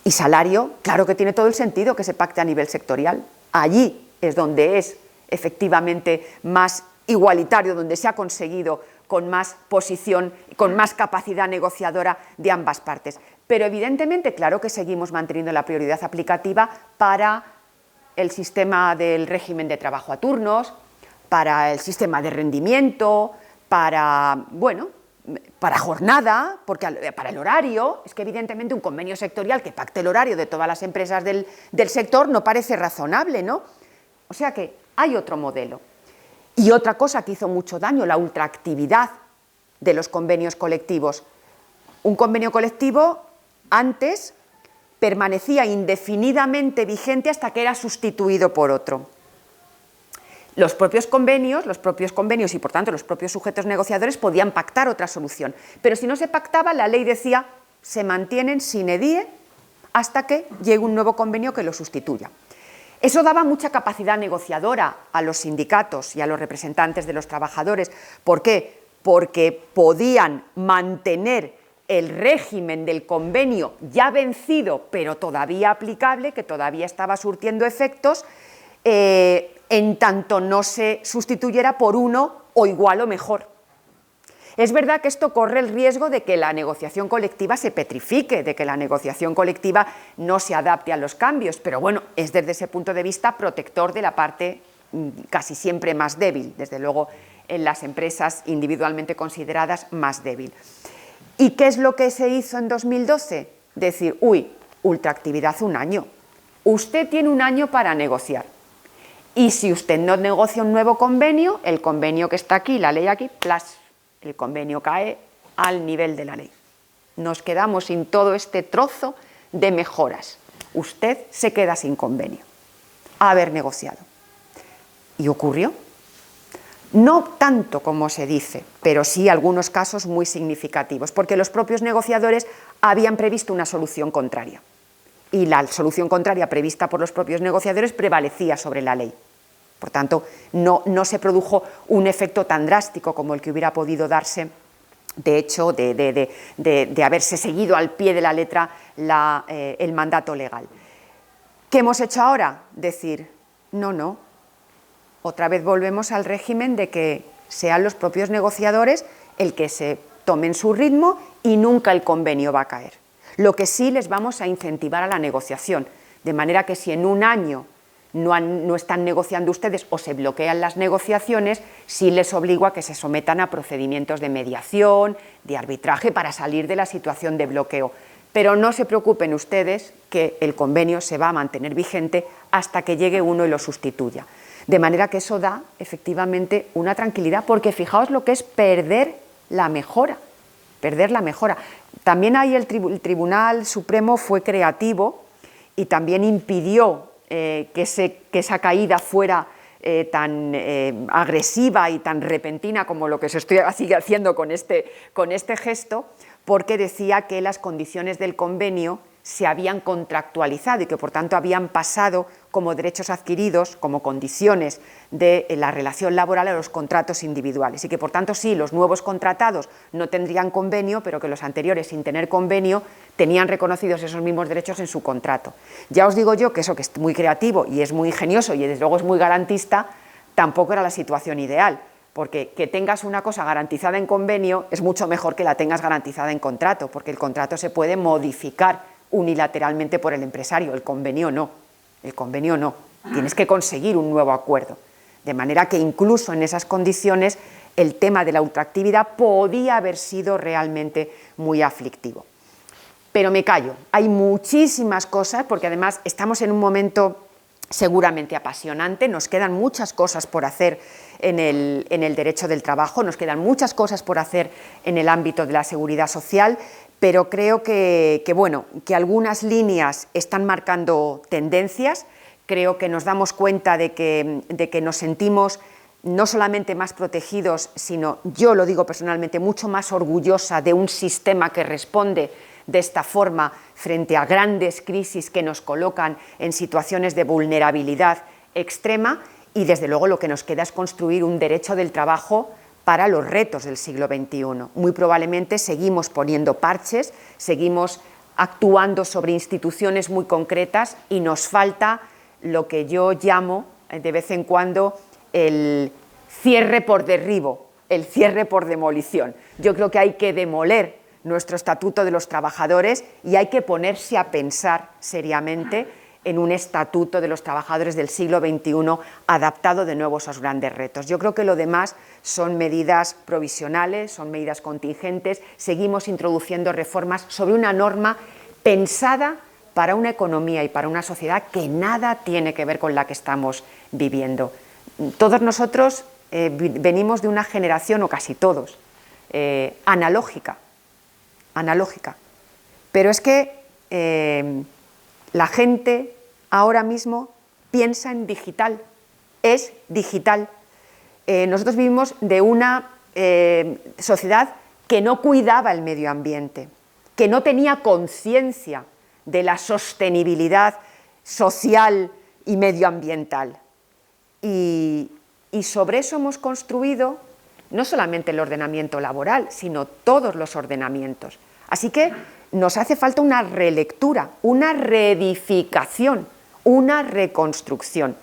S2: Y salario, claro que tiene todo el sentido que se pacte a nivel sectorial. Allí es donde es efectivamente más igualitario, donde se ha conseguido con más posición, con más capacidad negociadora de ambas partes. Pero evidentemente, claro que seguimos manteniendo la prioridad aplicativa para el sistema del régimen de trabajo a turnos, para el sistema de rendimiento, para jornada, para el horario. Es que evidentemente un convenio sectorial que pacte el horario de todas las empresas del sector no parece razonable, ¿no? O sea que hay otro modelo. Y otra cosa que hizo mucho daño, la ultraactividad de los convenios colectivos. Un convenio colectivo antes permanecía indefinidamente vigente hasta que era sustituido por otro. Los propios convenios y por tanto los propios sujetos negociadores podían pactar otra solución, pero si no se pactaba, la ley decía se mantienen sine die hasta que llegue un nuevo convenio que lo sustituya. Eso daba mucha capacidad negociadora a los sindicatos y a los representantes de los trabajadores. ¿Por qué? Porque podían mantener el régimen del convenio ya vencido, pero todavía aplicable, que todavía estaba surtiendo efectos, en tanto no se sustituyera por uno o igual o mejor. Es verdad que esto corre el riesgo de que la negociación colectiva se petrifique, de que la negociación colectiva no se adapte a los cambios, pero bueno, es desde ese punto de vista protector de la parte casi siempre más débil, desde luego en las empresas individualmente consideradas más débil. ¿Y qué es lo que se hizo en 2012? Decir, ultraactividad un año. Usted tiene un año para negociar. Y si usted no negocia un nuevo convenio, el convenio que está aquí, la ley aquí, ¡plas!, el convenio cae al nivel de la ley. Nos quedamos sin todo este trozo de mejoras. Usted se queda sin convenio, haber negociado. ¿Y ocurrió? No tanto como se dice, pero sí algunos casos muy significativos, porque los propios negociadores habían previsto una solución contraria. Y la solución contraria prevista por los propios negociadores prevalecía sobre la ley. Por tanto, no se produjo un efecto tan drástico como el que hubiera podido darse, de hecho, de haberse seguido al pie de la letra el mandato legal. ¿Qué hemos hecho ahora? Decir, no, otra vez volvemos al régimen de que sean los propios negociadores el que se tomen su ritmo y nunca el convenio va a caer. Lo que sí les vamos a incentivar a la negociación, de manera que si en un año no están negociando ustedes o se bloquean las negociaciones, sí les obligo a que se sometan a procedimientos de mediación, de arbitraje para salir de la situación de bloqueo. Pero no se preocupen ustedes que el convenio se va a mantener vigente hasta que llegue uno y lo sustituya. De manera que eso da efectivamente una tranquilidad, porque fijaos lo que es perder la mejora. También ahí el Tribunal Supremo fue creativo y también impidió que esa caída fuera tan agresiva y tan repentina como lo que se sigue haciendo con este gesto, porque decía que las condiciones del convenio se habían contractualizado y que por tanto habían pasado como derechos adquiridos, como condiciones de la relación laboral a los contratos individuales y que por tanto sí, los nuevos contratados no tendrían convenio, pero que los anteriores sin tener convenio tenían reconocidos esos mismos derechos en su contrato. Ya os digo yo que eso, que es muy creativo y es muy ingenioso y desde luego es muy garantista, tampoco era la situación ideal, porque que tengas una cosa garantizada en convenio es mucho mejor que la tengas garantizada en contrato, porque el contrato se puede modificar unilateralmente por el empresario, el convenio no, tienes que conseguir un nuevo acuerdo, de manera que incluso en esas condiciones el tema de la ultraactividad podía haber sido realmente muy aflictivo. Pero me callo, hay muchísimas cosas, porque además estamos en un momento seguramente apasionante, nos quedan muchas cosas por hacer en el derecho del trabajo, nos quedan muchas cosas por hacer en el ámbito de la seguridad social, pero creo que algunas líneas están marcando tendencias, creo que nos damos cuenta de que nos sentimos no solamente más protegidos, sino, yo lo digo personalmente, mucho más orgullosa de un sistema que responde de esta forma frente a grandes crisis que nos colocan en situaciones de vulnerabilidad extrema, y desde luego lo que nos queda es construir un derecho del trabajo para los retos del siglo XXI. Muy probablemente seguimos poniendo parches, seguimos actuando sobre instituciones muy concretas y nos falta lo que yo llamo de vez en cuando el cierre por derribo, el cierre por demolición. Yo creo que hay que demoler nuestro Estatuto de los Trabajadores y hay que ponerse a pensar seriamente en un Estatuto de los Trabajadores del siglo XXI adaptado de nuevo a esos grandes retos. Yo creo que lo demás son medidas provisionales, son medidas contingentes, seguimos introduciendo reformas sobre una norma pensada para una economía y para una sociedad que nada tiene que ver con la que estamos viviendo. Todos nosotros venimos de una generación, o casi todos, analógica, pero es que la gente ahora mismo piensa en digital, es digital. Nosotros vivimos de una sociedad que no cuidaba el medio ambiente, que no tenía conciencia de la sostenibilidad social y medioambiental. Y sobre eso hemos construido no solamente el ordenamiento laboral, sino todos los ordenamientos. Así que nos hace falta una relectura, una reedificación, una reconstrucción.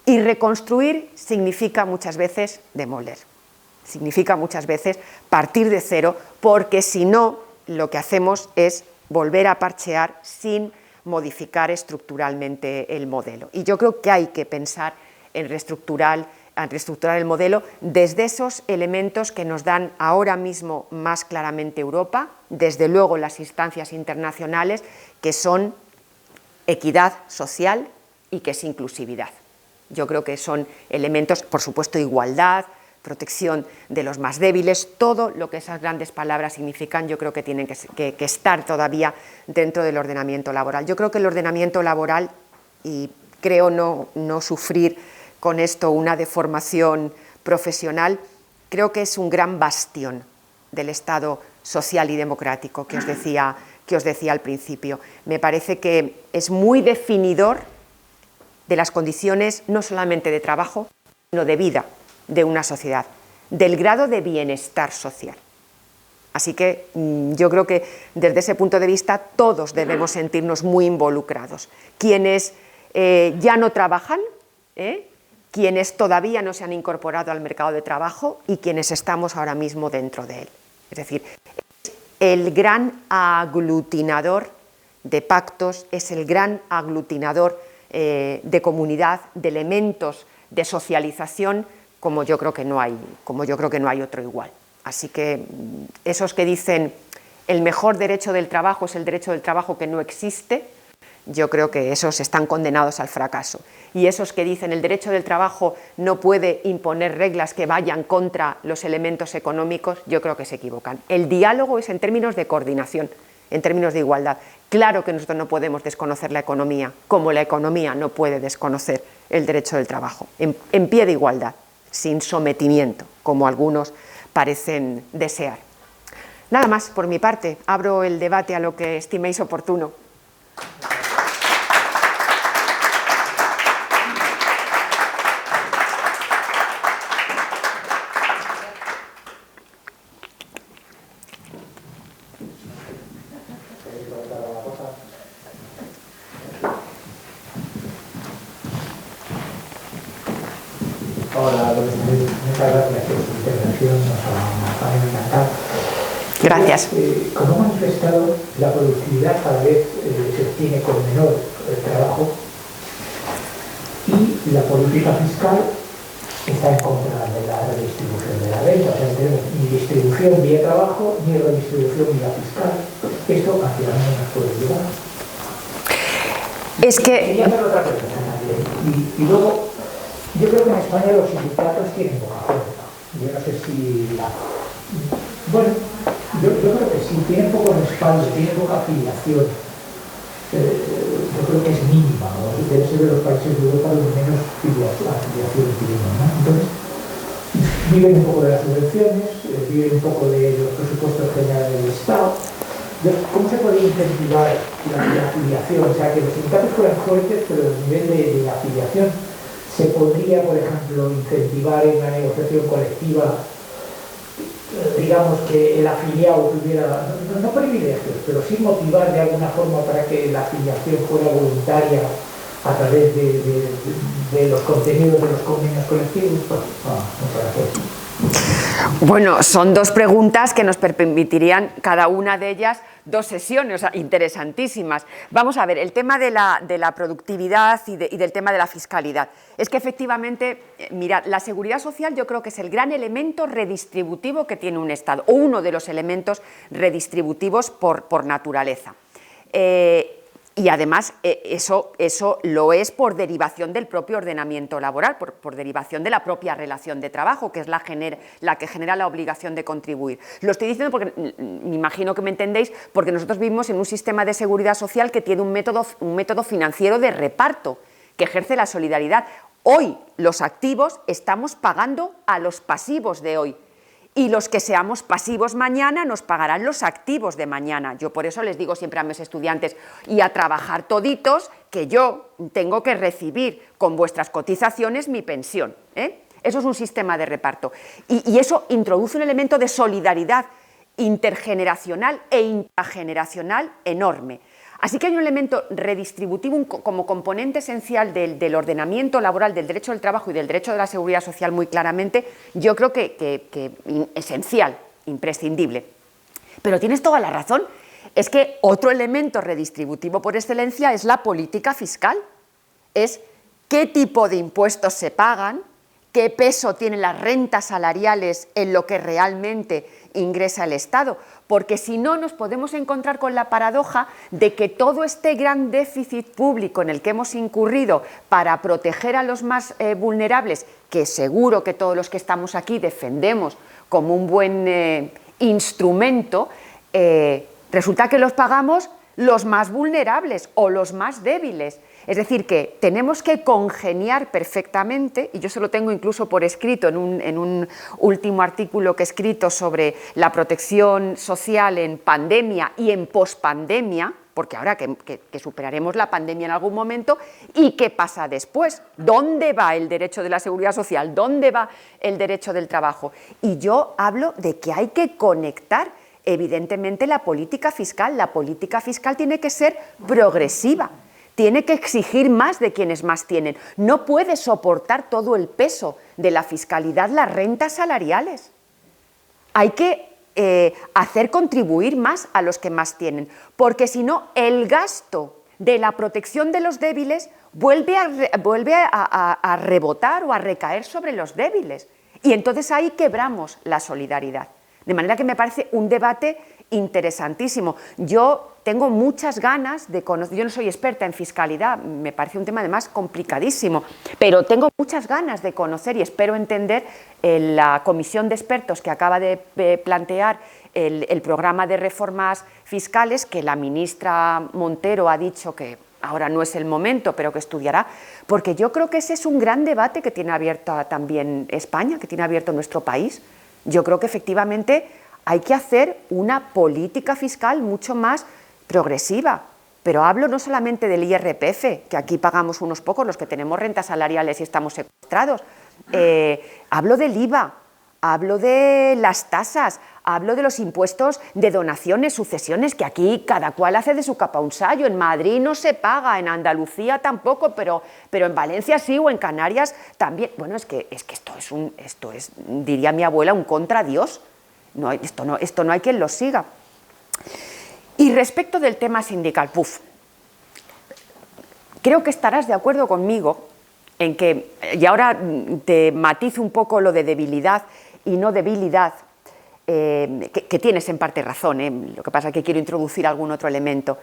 S2: Y reconstruir significa muchas veces demoler, significa muchas veces partir de cero, porque si no, lo que hacemos es volver a parchear sin modificar estructuralmente el modelo. Y yo creo que hay que pensar en reestructurar el modelo desde esos elementos que nos dan ahora mismo más claramente Europa, desde luego las instancias internacionales, que son equidad social y que es inclusividad. Yo creo que son elementos, por supuesto, igualdad, protección de los más débiles, todo lo que esas grandes palabras significan, yo creo que tienen que estar todavía dentro del ordenamiento laboral. Yo creo que el ordenamiento laboral, y creo no sufrir con esto una deformación profesional, creo que es un gran bastión del Estado social y democrático que os decía al principio. Me parece que es muy definidor de las condiciones no solamente de trabajo, sino de vida de una sociedad, del grado de bienestar social. Así que yo creo que desde ese punto de vista todos debemos sentirnos muy involucrados. Quienes ya no trabajan, quienes todavía no se han incorporado al mercado de trabajo y quienes estamos ahora mismo dentro de él. Es decir, es el gran aglutinador de pactos, es el gran aglutinador de comunidad, de elementos de socialización, como yo creo que no hay otro igual. Así que esos que dicen el mejor derecho del trabajo es el derecho del trabajo que no existe, yo creo que esos están condenados al fracaso. Y esos que dicen el derecho del trabajo no puede imponer reglas que vayan contra los elementos económicos, yo creo que se equivocan. El diálogo es en términos de coordinación, en términos de igualdad. Claro que nosotros no podemos desconocer la economía, como la economía no puede desconocer el derecho del trabajo, en pie de igualdad, sin sometimiento, como algunos parecen desear. Nada más por mi parte, abro el debate a lo que estiméis oportuno.
S3: Hola, muchas gracias por su intervención, nos ha encantado.
S2: Gracias.
S3: Como he manifestado, la productividad cada vez se obtiene con menor trabajo y la política fiscal está en contra de la redistribución de la renta. O sea, no tenemos ni distribución vía trabajo ni redistribución vía fiscal. Esto hacia dónde nos puede llevar.
S2: Es que...
S3: Quería hacer otra pregunta también. Y luego, yo creo que en España los sindicatos tienen poca fuerza. Yo no sé si bueno, yo creo que sí, tienen poco respaldo, tienen poca afiliación. Yo creo que es mínima, ¿no? Debe ser de los países de Europa los menos afiliación tienen, ¿no? Entonces, viven un poco de las subvenciones, viven un poco de los presupuestos generales del Estado. Entonces, ¿cómo se puede incentivar la afiliación? O sea, que los sindicatos fueran fuertes, pero el nivel de afiliación se podría, por ejemplo, incentivar en la negociación colectiva, digamos, que el afiliado tuviera, no privilegios, pero sí motivar de alguna forma para que la afiliación fuera voluntaria a través de los contenidos de los convenios colectivos. Muchas gracias.
S2: Bueno, son dos preguntas que nos permitirían cada una de ellas 2 sesiones, o sea, interesantísimas. Vamos a ver, el tema de la productividad y del tema de la fiscalidad. Es que efectivamente, mirad, la seguridad social yo creo que es el gran elemento redistributivo que tiene un Estado, o uno de los elementos redistributivos por naturaleza. Y además eso lo es por derivación del propio ordenamiento laboral, por derivación de la propia relación de trabajo, que es la que genera la obligación de contribuir. Lo estoy diciendo porque me imagino que me entendéis, porque nosotros vivimos en un sistema de seguridad social que tiene un método financiero de reparto, que ejerce la solidaridad. Hoy los activos estamos pagando a los pasivos de hoy. Y los que seamos pasivos mañana nos pagarán los activos de mañana. Yo por eso les digo siempre a mis estudiantes, y a trabajar toditos, que yo tengo que recibir con vuestras cotizaciones mi pensión. Eso es un sistema de reparto. Y eso introduce un elemento de solidaridad intergeneracional e intrageneracional enorme. Así que hay un elemento redistributivo como componente esencial del ordenamiento laboral, del derecho del trabajo y del derecho de la seguridad social muy claramente, yo creo que esencial, imprescindible. Pero tienes toda la razón, es que otro elemento redistributivo por excelencia es la política fiscal, es qué tipo de impuestos se pagan, qué peso tienen las rentas salariales en lo que realmente ingresa el Estado, porque si no nos podemos encontrar con la paradoja de que todo este gran déficit público en el que hemos incurrido para proteger a los más vulnerables, que seguro que todos los que estamos aquí defendemos como un buen instrumento, resulta que los pagamos los más vulnerables o los más débiles. Es decir, que tenemos que congeniar perfectamente, y yo se lo tengo incluso por escrito en un último artículo que he escrito sobre la protección social en pandemia y en pospandemia, porque ahora que superaremos la pandemia en algún momento, ¿y qué pasa después? ¿Dónde va el derecho de la seguridad social? ¿Dónde va el derecho del trabajo? Y yo hablo de que hay que conectar evidentemente la política fiscal. La política fiscal tiene que ser progresiva. Tiene que exigir más de quienes más tienen. No puede soportar todo el peso de la fiscalidad las rentas salariales. Hay que hacer contribuir más a los que más tienen, porque si no, el gasto de la protección de los débiles vuelve a rebotar o a recaer sobre los débiles. Y entonces ahí quebramos la solidaridad. De manera que me parece un debate interesantísimo. Yo tengo muchas ganas de conocer, yo no soy experta en fiscalidad, me parece un tema además complicadísimo, pero tengo muchas ganas de conocer y espero entender la comisión de expertos que acaba de plantear el programa de reformas fiscales, que la ministra Montero ha dicho que ahora no es el momento, pero que estudiará, porque yo creo que ese es un gran debate que tiene abierto también España, que tiene abierto nuestro país. Yo creo que efectivamente hay que hacer una política fiscal mucho más progresiva, pero hablo no solamente del IRPF, que aquí pagamos unos pocos los que tenemos rentas salariales y estamos secuestrados, hablo del IVA, hablo de las tasas, hablo de los impuestos de donaciones, sucesiones, que aquí cada cual hace de su capa un sayo. En Madrid no se paga, en Andalucía tampoco, pero en Valencia sí, o en Canarias también. Bueno, es que esto es, diría mi abuela, un contra Dios. No, esto no hay quien lo siga. Y respecto del tema sindical, creo que estarás de acuerdo conmigo en que, y ahora te matizo un poco lo de debilidad y no debilidad, que tienes en parte razón, lo que pasa es que quiero introducir algún otro elemento.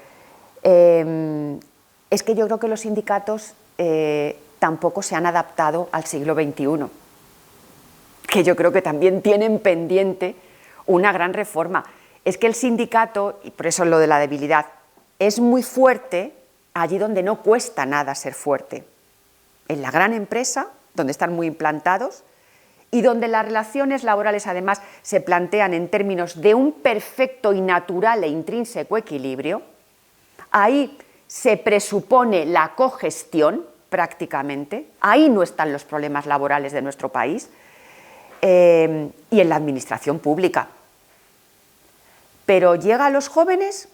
S2: Es que yo creo que los sindicatos tampoco se han adaptado al siglo XXI, que yo creo que también tienen pendiente una gran reforma. Es que el sindicato, y por eso lo de la debilidad, es muy fuerte allí donde no cuesta nada ser fuerte. En la gran empresa, donde están muy implantados, y donde las relaciones laborales además se plantean en términos de un perfecto y natural e intrínseco equilibrio, ahí se presupone la cogestión prácticamente, ahí no están los problemas laborales de nuestro país, y en la administración pública. ¿Pero llega a los jóvenes?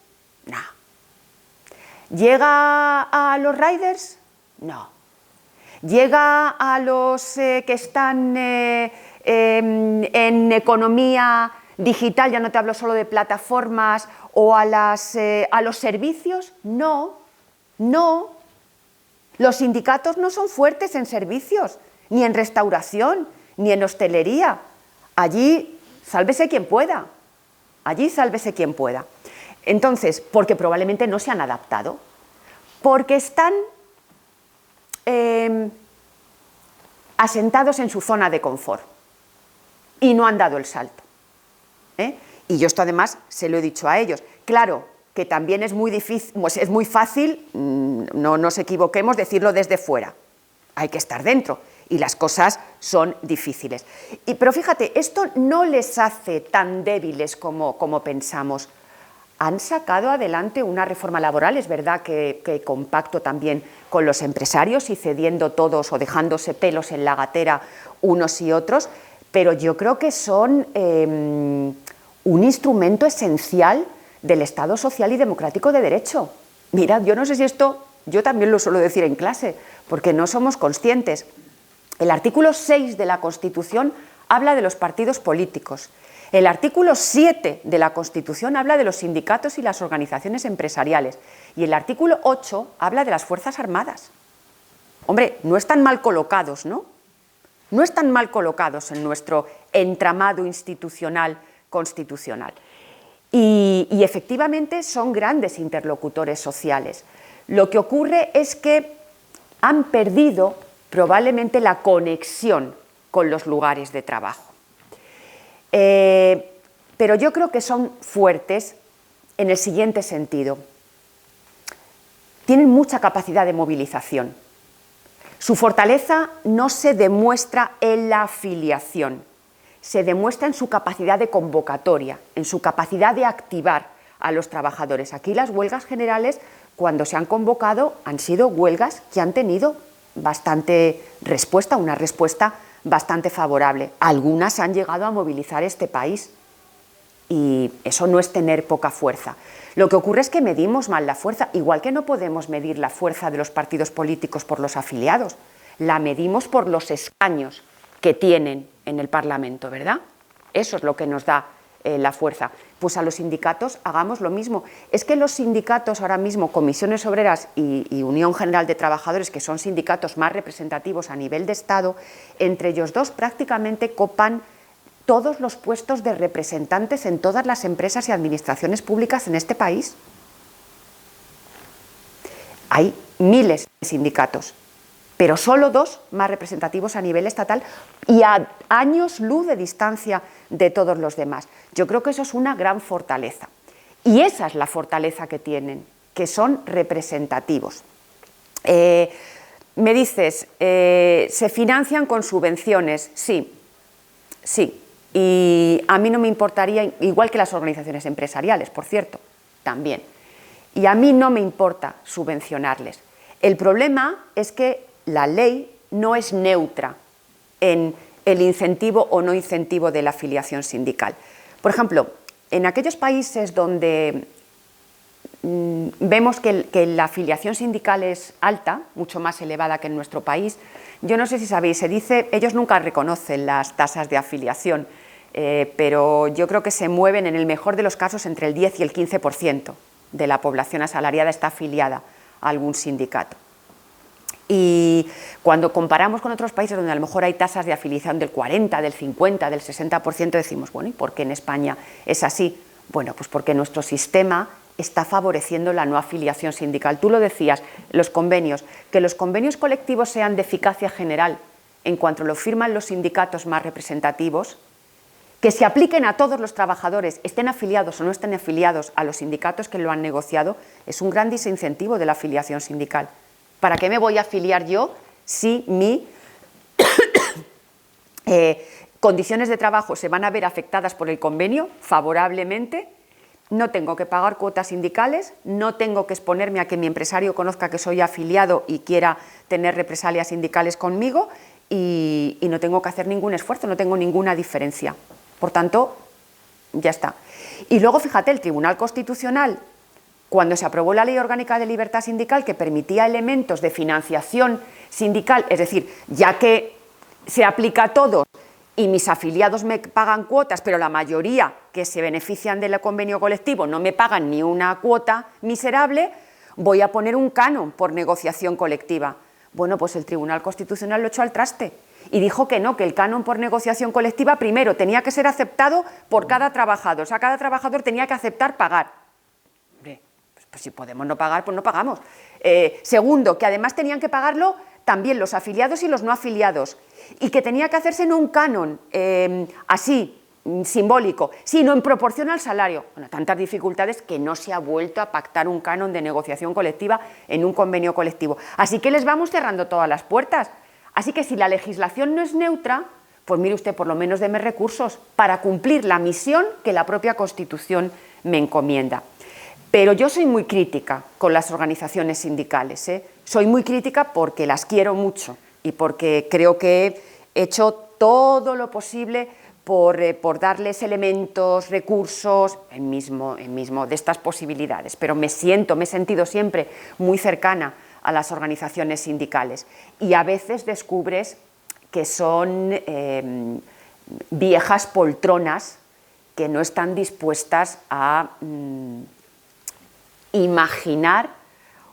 S2: No. ¿Llega a los riders? No. ¿Llega a los que están en economía digital, ya no te hablo solo de plataformas, o a los servicios? No, no. Los sindicatos no son fuertes en servicios, ni en restauración, ni en hostelería. Allí, sálvese quien pueda. Allí sálvese quien pueda. Entonces, porque probablemente no se han adaptado, porque están asentados en su zona de confort y no han dado el salto. Y yo esto además se lo he dicho a ellos. Claro, que también es muy difícil, es muy fácil, no nos equivoquemos, decirlo desde fuera. Hay que estar dentro. Y las cosas son difíciles. Pero fíjate, esto no les hace tan débiles como pensamos. Han sacado adelante una reforma laboral, es verdad que con pacto también con los empresarios y cediendo todos o dejándose pelos en la gatera unos y otros, pero yo creo que son un instrumento esencial del Estado social y democrático de derecho. Mirad, yo no sé si esto, yo también lo suelo decir en clase, porque no somos conscientes. El artículo 6 de la Constitución habla de los partidos políticos. El artículo 7 de la Constitución habla de los sindicatos y las organizaciones empresariales. Y el artículo 8 habla de las Fuerzas Armadas. Hombre, no están mal colocados, ¿no? no están mal colocados en nuestro entramado institucional constitucional. Y efectivamente son grandes interlocutores sociales. Lo que ocurre es que han perdido probablemente la conexión con los lugares de trabajo. Pero yo creo que son fuertes en el siguiente sentido. Tienen mucha capacidad de movilización. Su fortaleza no se demuestra en la afiliación, se demuestra en su capacidad de convocatoria, en su capacidad de activar a los trabajadores. Aquí las huelgas generales, cuando se han convocado, han sido huelgas que han tenido bastante respuesta, una respuesta bastante favorable. Algunas han llegado a movilizar este país y eso no es tener poca fuerza. Lo que ocurre es que medimos mal la fuerza, igual que no podemos medir la fuerza de los partidos políticos por los afiliados, la medimos por los escaños que tienen en el Parlamento, ¿verdad? Eso es lo que nos da la fuerza. Pues a los sindicatos hagamos lo mismo. Es que los sindicatos ahora mismo, Comisiones Obreras y Unión General de Trabajadores, que son sindicatos más representativos a nivel de Estado, entre ellos dos prácticamente copan todos los puestos de representantes en todas las empresas y administraciones públicas en este país. Hay miles de sindicatos, pero solo dos más representativos a nivel estatal y a años luz de distancia de todos los demás. Yo creo que eso es una gran fortaleza. Y esa es la fortaleza que tienen, que son representativos. Me dices, ¿se financian con subvenciones? Sí, sí. Y a mí no me importaría, igual que las organizaciones empresariales, por cierto, también. Y a mí no me importa subvencionarles. El problema es que la ley no es neutra en el incentivo o no incentivo de la afiliación sindical. Por ejemplo, en aquellos países donde vemos que la afiliación sindical es alta, mucho más elevada que en nuestro país, yo no sé si sabéis, se dice, ellos nunca reconocen las tasas de afiliación, pero yo creo que se mueven en el mejor de los casos entre el 10 y el 15% de la población asalariada está afiliada a algún sindicato. Y cuando comparamos con otros países donde a lo mejor hay tasas de afiliación del 40, del 50, del 60%, decimos, bueno, ¿y por qué en España es así? Bueno, pues porque nuestro sistema está favoreciendo la no afiliación sindical. Tú lo decías, los convenios, que los convenios colectivos sean de eficacia general en cuanto lo firman los sindicatos más representativos, que se apliquen a todos los trabajadores, estén afiliados o no estén afiliados a los sindicatos que lo han negociado, es un gran desincentivo de la afiliación sindical. ¿Para qué me voy a afiliar yo si mi condiciones de trabajo se van a ver afectadas por el convenio favorablemente? No tengo que pagar cuotas sindicales, no tengo que exponerme a que mi empresario conozca que soy afiliado y quiera tener represalias sindicales conmigo y no tengo que hacer ningún esfuerzo, no tengo ninguna diferencia. Por tanto, ya está. Y luego, fíjate, el Tribunal Constitucional, cuando se aprobó la Ley Orgánica de Libertad Sindical que permitía elementos de financiación sindical, es decir, ya que se aplica a todos y mis afiliados me pagan cuotas, pero la mayoría que se benefician del convenio colectivo no me pagan ni una cuota miserable, voy a poner un canon por negociación colectiva. Bueno, pues el Tribunal Constitucional lo echó al traste y dijo que no, que el canon por negociación colectiva primero tenía que ser aceptado por cada trabajador, o sea, cada trabajador tenía que aceptar pagar. Pues si podemos no pagar, pues no pagamos. Segundo, que además tenían que pagarlo también los afiliados y los no afiliados, y que tenía que hacerse en un canon así, simbólico, sino en proporción al salario. Bueno, tantas dificultades que no se ha vuelto a pactar un canon de negociación colectiva en un convenio colectivo. Así que les vamos cerrando todas las puertas. Así que si la legislación no es neutra, pues mire usted, por lo menos deme recursos para cumplir la misión que la propia Constitución me encomienda. Pero yo soy muy crítica con las organizaciones sindicales, ¿eh? Soy muy crítica porque las quiero mucho y porque creo que he hecho todo lo posible por darles elementos, recursos, en mismo de estas posibilidades. Pero me he sentido siempre muy cercana a las organizaciones sindicales y a veces descubres que son viejas poltronas que no están dispuestas a imaginar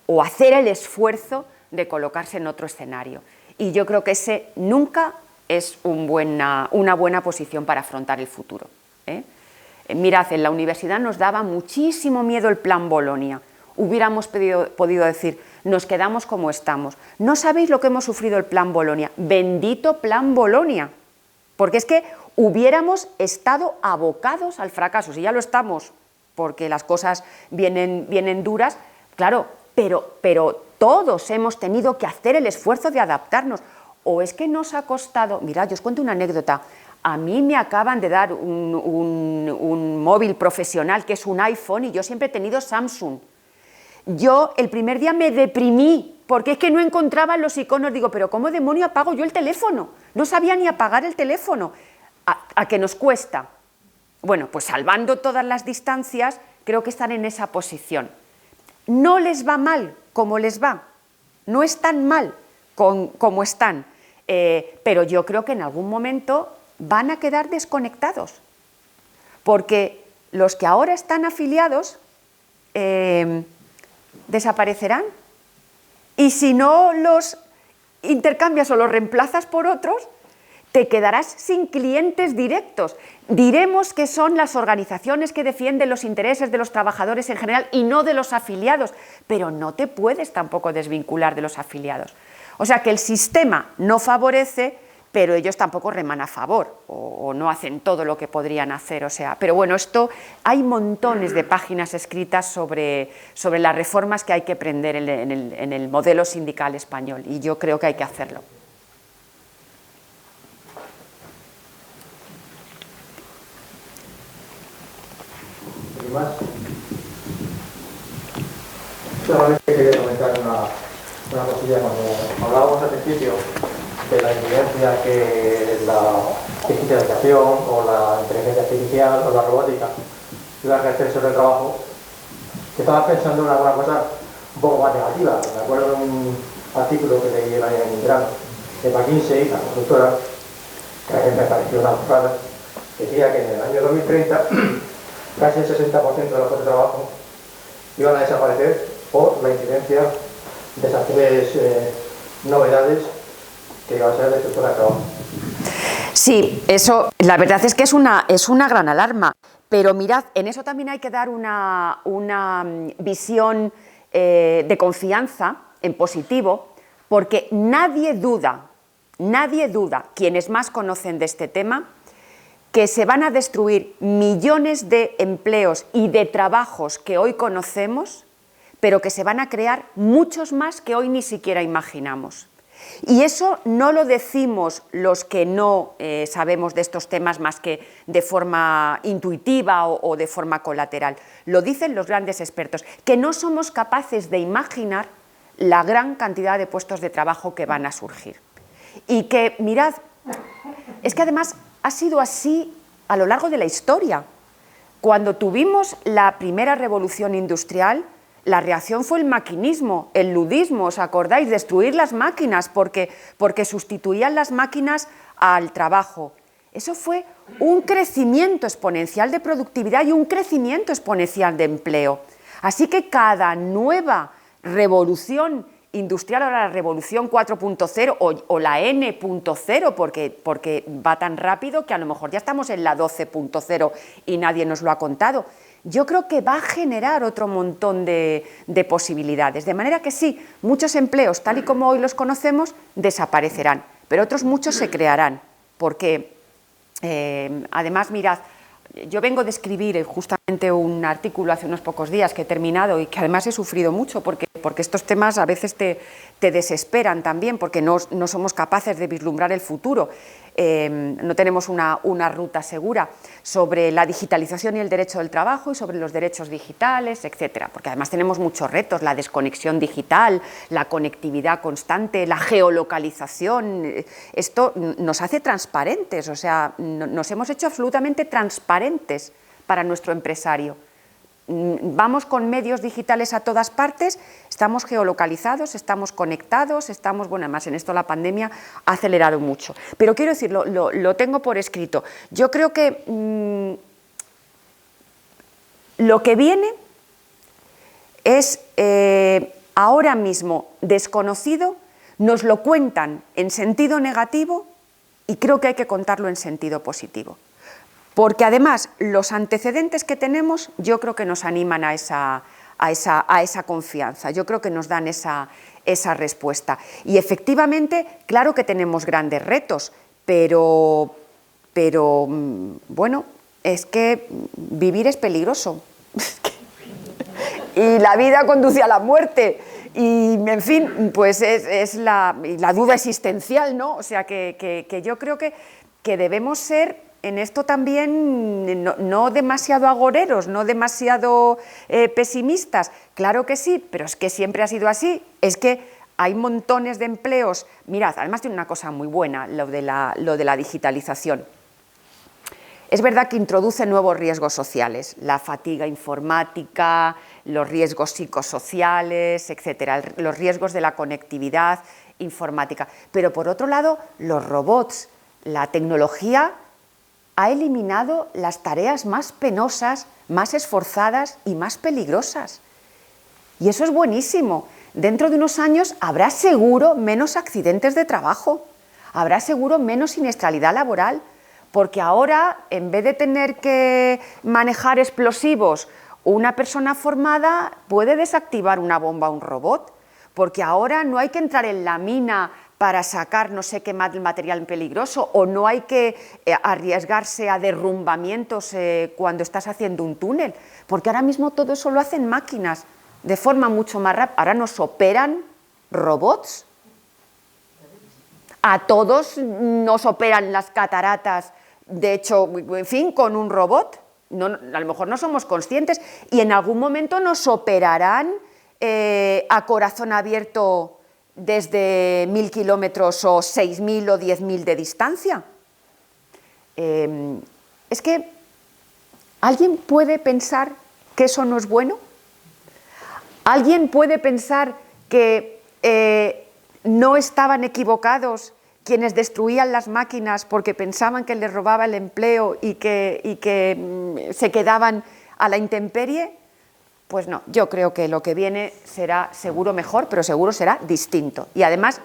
S2: o hacer el esfuerzo de colocarse en otro escenario. Y yo creo que ese nunca es una buena posición para afrontar el futuro. Mirad, en la universidad nos daba muchísimo miedo el plan Bolonia. Hubiéramos podido decir, nos quedamos como estamos. No sabéis lo que hemos sufrido el plan Bolonia. Bendito plan Bolonia. Porque es que hubiéramos estado abocados al fracaso. Si ya lo estamos, porque las cosas vienen duras, claro, pero todos hemos tenido que hacer el esfuerzo de adaptarnos. O es que nos ha costado... Mirad, yo os cuento una anécdota. A mí me acaban de dar un móvil profesional que es un iPhone y yo siempre he tenido Samsung. Yo el primer día me deprimí porque es que no encontraba los iconos. Digo, pero ¿cómo demonio apago yo el teléfono? No sabía ni apagar el teléfono. ¿A qué nos cuesta? Bueno, pues salvando todas las distancias, creo que están en esa posición. No les va mal como les va. No están mal como están. Pero yo creo que en algún momento van a quedar desconectados, porque los que ahora están afiliados desaparecerán, y si no los intercambias o los reemplazas por otros, te quedarás sin clientes directos. Diremos que son las organizaciones que defienden los intereses de los trabajadores en general y no de los afiliados, pero no te puedes tampoco desvincular de los afiliados. O sea que el sistema no favorece, pero ellos tampoco reman a favor o no hacen todo lo que podrían hacer. O sea, pero bueno, hay montones de páginas escritas sobre las reformas que hay que prender en el modelo sindical español, y yo creo que hay que hacerlo.
S1: ¿Y más? Solamente quería comentar una cosilla. Cuando hablábamos al principio de la incidencia que la digitalización o la inteligencia artificial o la robótica iba a ejercer sobre el trabajo, que estaba pensando en alguna cosa un poco más negativa. Me acuerdo de un artículo que leí el año en verano de McKinsey, la consultora, que a mí me pareció una burrada, decía que en el año 2030 casi el 60% de los puestos de trabajo iban a desaparecer por la incidencia de esas tres novedades que va a ser de estructura de trabajo.
S2: Sí, eso, la verdad es que es una gran alarma, pero mirad, en eso también hay que dar una visión de confianza en positivo, porque nadie duda, quienes más conocen de este tema, que se van a destruir millones de empleos y de trabajos que hoy conocemos, pero que se van a crear muchos más que hoy ni siquiera imaginamos. Y eso no lo decimos los que no sabemos de estos temas más que de forma intuitiva o de forma colateral. Lo dicen los grandes expertos, que no somos capaces de imaginar la gran cantidad de puestos de trabajo que van a surgir. Y que, mirad, es que además ha sido así a lo largo de la historia. Cuando tuvimos la primera revolución industrial, la reacción fue el maquinismo, el ludismo, ¿os acordáis? Destruir las máquinas porque sustituían las máquinas al trabajo. Eso fue un crecimiento exponencial de productividad y un crecimiento exponencial de empleo. Así que cada nueva revolución industrial, ahora la revolución 4.0 o la N.0, porque va tan rápido que a lo mejor ya estamos en la 12.0 y nadie nos lo ha contado, yo creo que va a generar otro montón de posibilidades. De manera que sí, muchos empleos, tal y como hoy los conocemos, desaparecerán, pero otros muchos se crearán, porque además, mirad, yo vengo de escribir justamente un artículo hace unos pocos días que he terminado y que además he sufrido mucho porque estos temas a veces te desesperan también, porque no somos capaces de vislumbrar el futuro. No tenemos una ruta segura sobre la digitalización y el derecho del trabajo y sobre los derechos digitales, etcétera, porque además tenemos muchos retos: la desconexión digital, la conectividad constante, la geolocalización. Esto nos hace transparentes, o sea, nos hemos hecho absolutamente transparentes para nuestro empresario. Vamos con medios digitales a todas partes, estamos geolocalizados, estamos conectados, bueno, además en esto la pandemia ha acelerado mucho. Pero quiero decir, lo tengo por escrito. Yo creo que lo que viene es ahora mismo desconocido, nos lo cuentan en sentido negativo y creo que hay que contarlo en sentido positivo. Porque además los antecedentes que tenemos yo creo que nos animan a esa confianza, yo creo que nos dan esa respuesta. Y efectivamente, claro que tenemos grandes retos, pero bueno, es que vivir es peligroso y la vida conduce a la muerte y, en fin, pues es la duda existencial, ¿no? O sea, que yo creo que debemos ser en esto también no demasiado agoreros, no demasiado pesimistas. Claro que sí, pero es que siempre ha sido así, es que hay montones de empleos. Mirad, además tiene una cosa muy buena, lo de la digitalización. Es verdad que introduce nuevos riesgos sociales, la fatiga informática, los riesgos psicosociales, etcétera, los riesgos de la conectividad informática. Pero por otro lado, los robots, la tecnología ha eliminado las tareas más penosas, más esforzadas y más peligrosas. Y eso es buenísimo. Dentro de unos años habrá seguro menos accidentes de trabajo, habrá seguro menos siniestralidad laboral, porque ahora, en vez de tener que manejar explosivos, una persona formada puede desactivar una bomba a un robot, porque ahora no hay que entrar en la mina para sacar no sé qué material peligroso, o no hay que arriesgarse a derrumbamientos cuando estás haciendo un túnel, porque ahora mismo todo eso lo hacen máquinas de forma mucho más rápida. Ahora nos operan robots, a todos nos operan las cataratas, de hecho, en fin, con un robot. No, a lo mejor no somos conscientes y en algún momento nos operarán a corazón abierto desde 1000 kilómetros o 6000 o 10.000 de distancia. Es que ¿alguien puede pensar que eso no es bueno? ¿Alguien puede pensar que no estaban equivocados quienes destruían las máquinas porque pensaban que les robaba el empleo y que se quedaban a la intemperie? Pues no, yo creo que lo que viene será seguro mejor, pero seguro será distinto. Y además,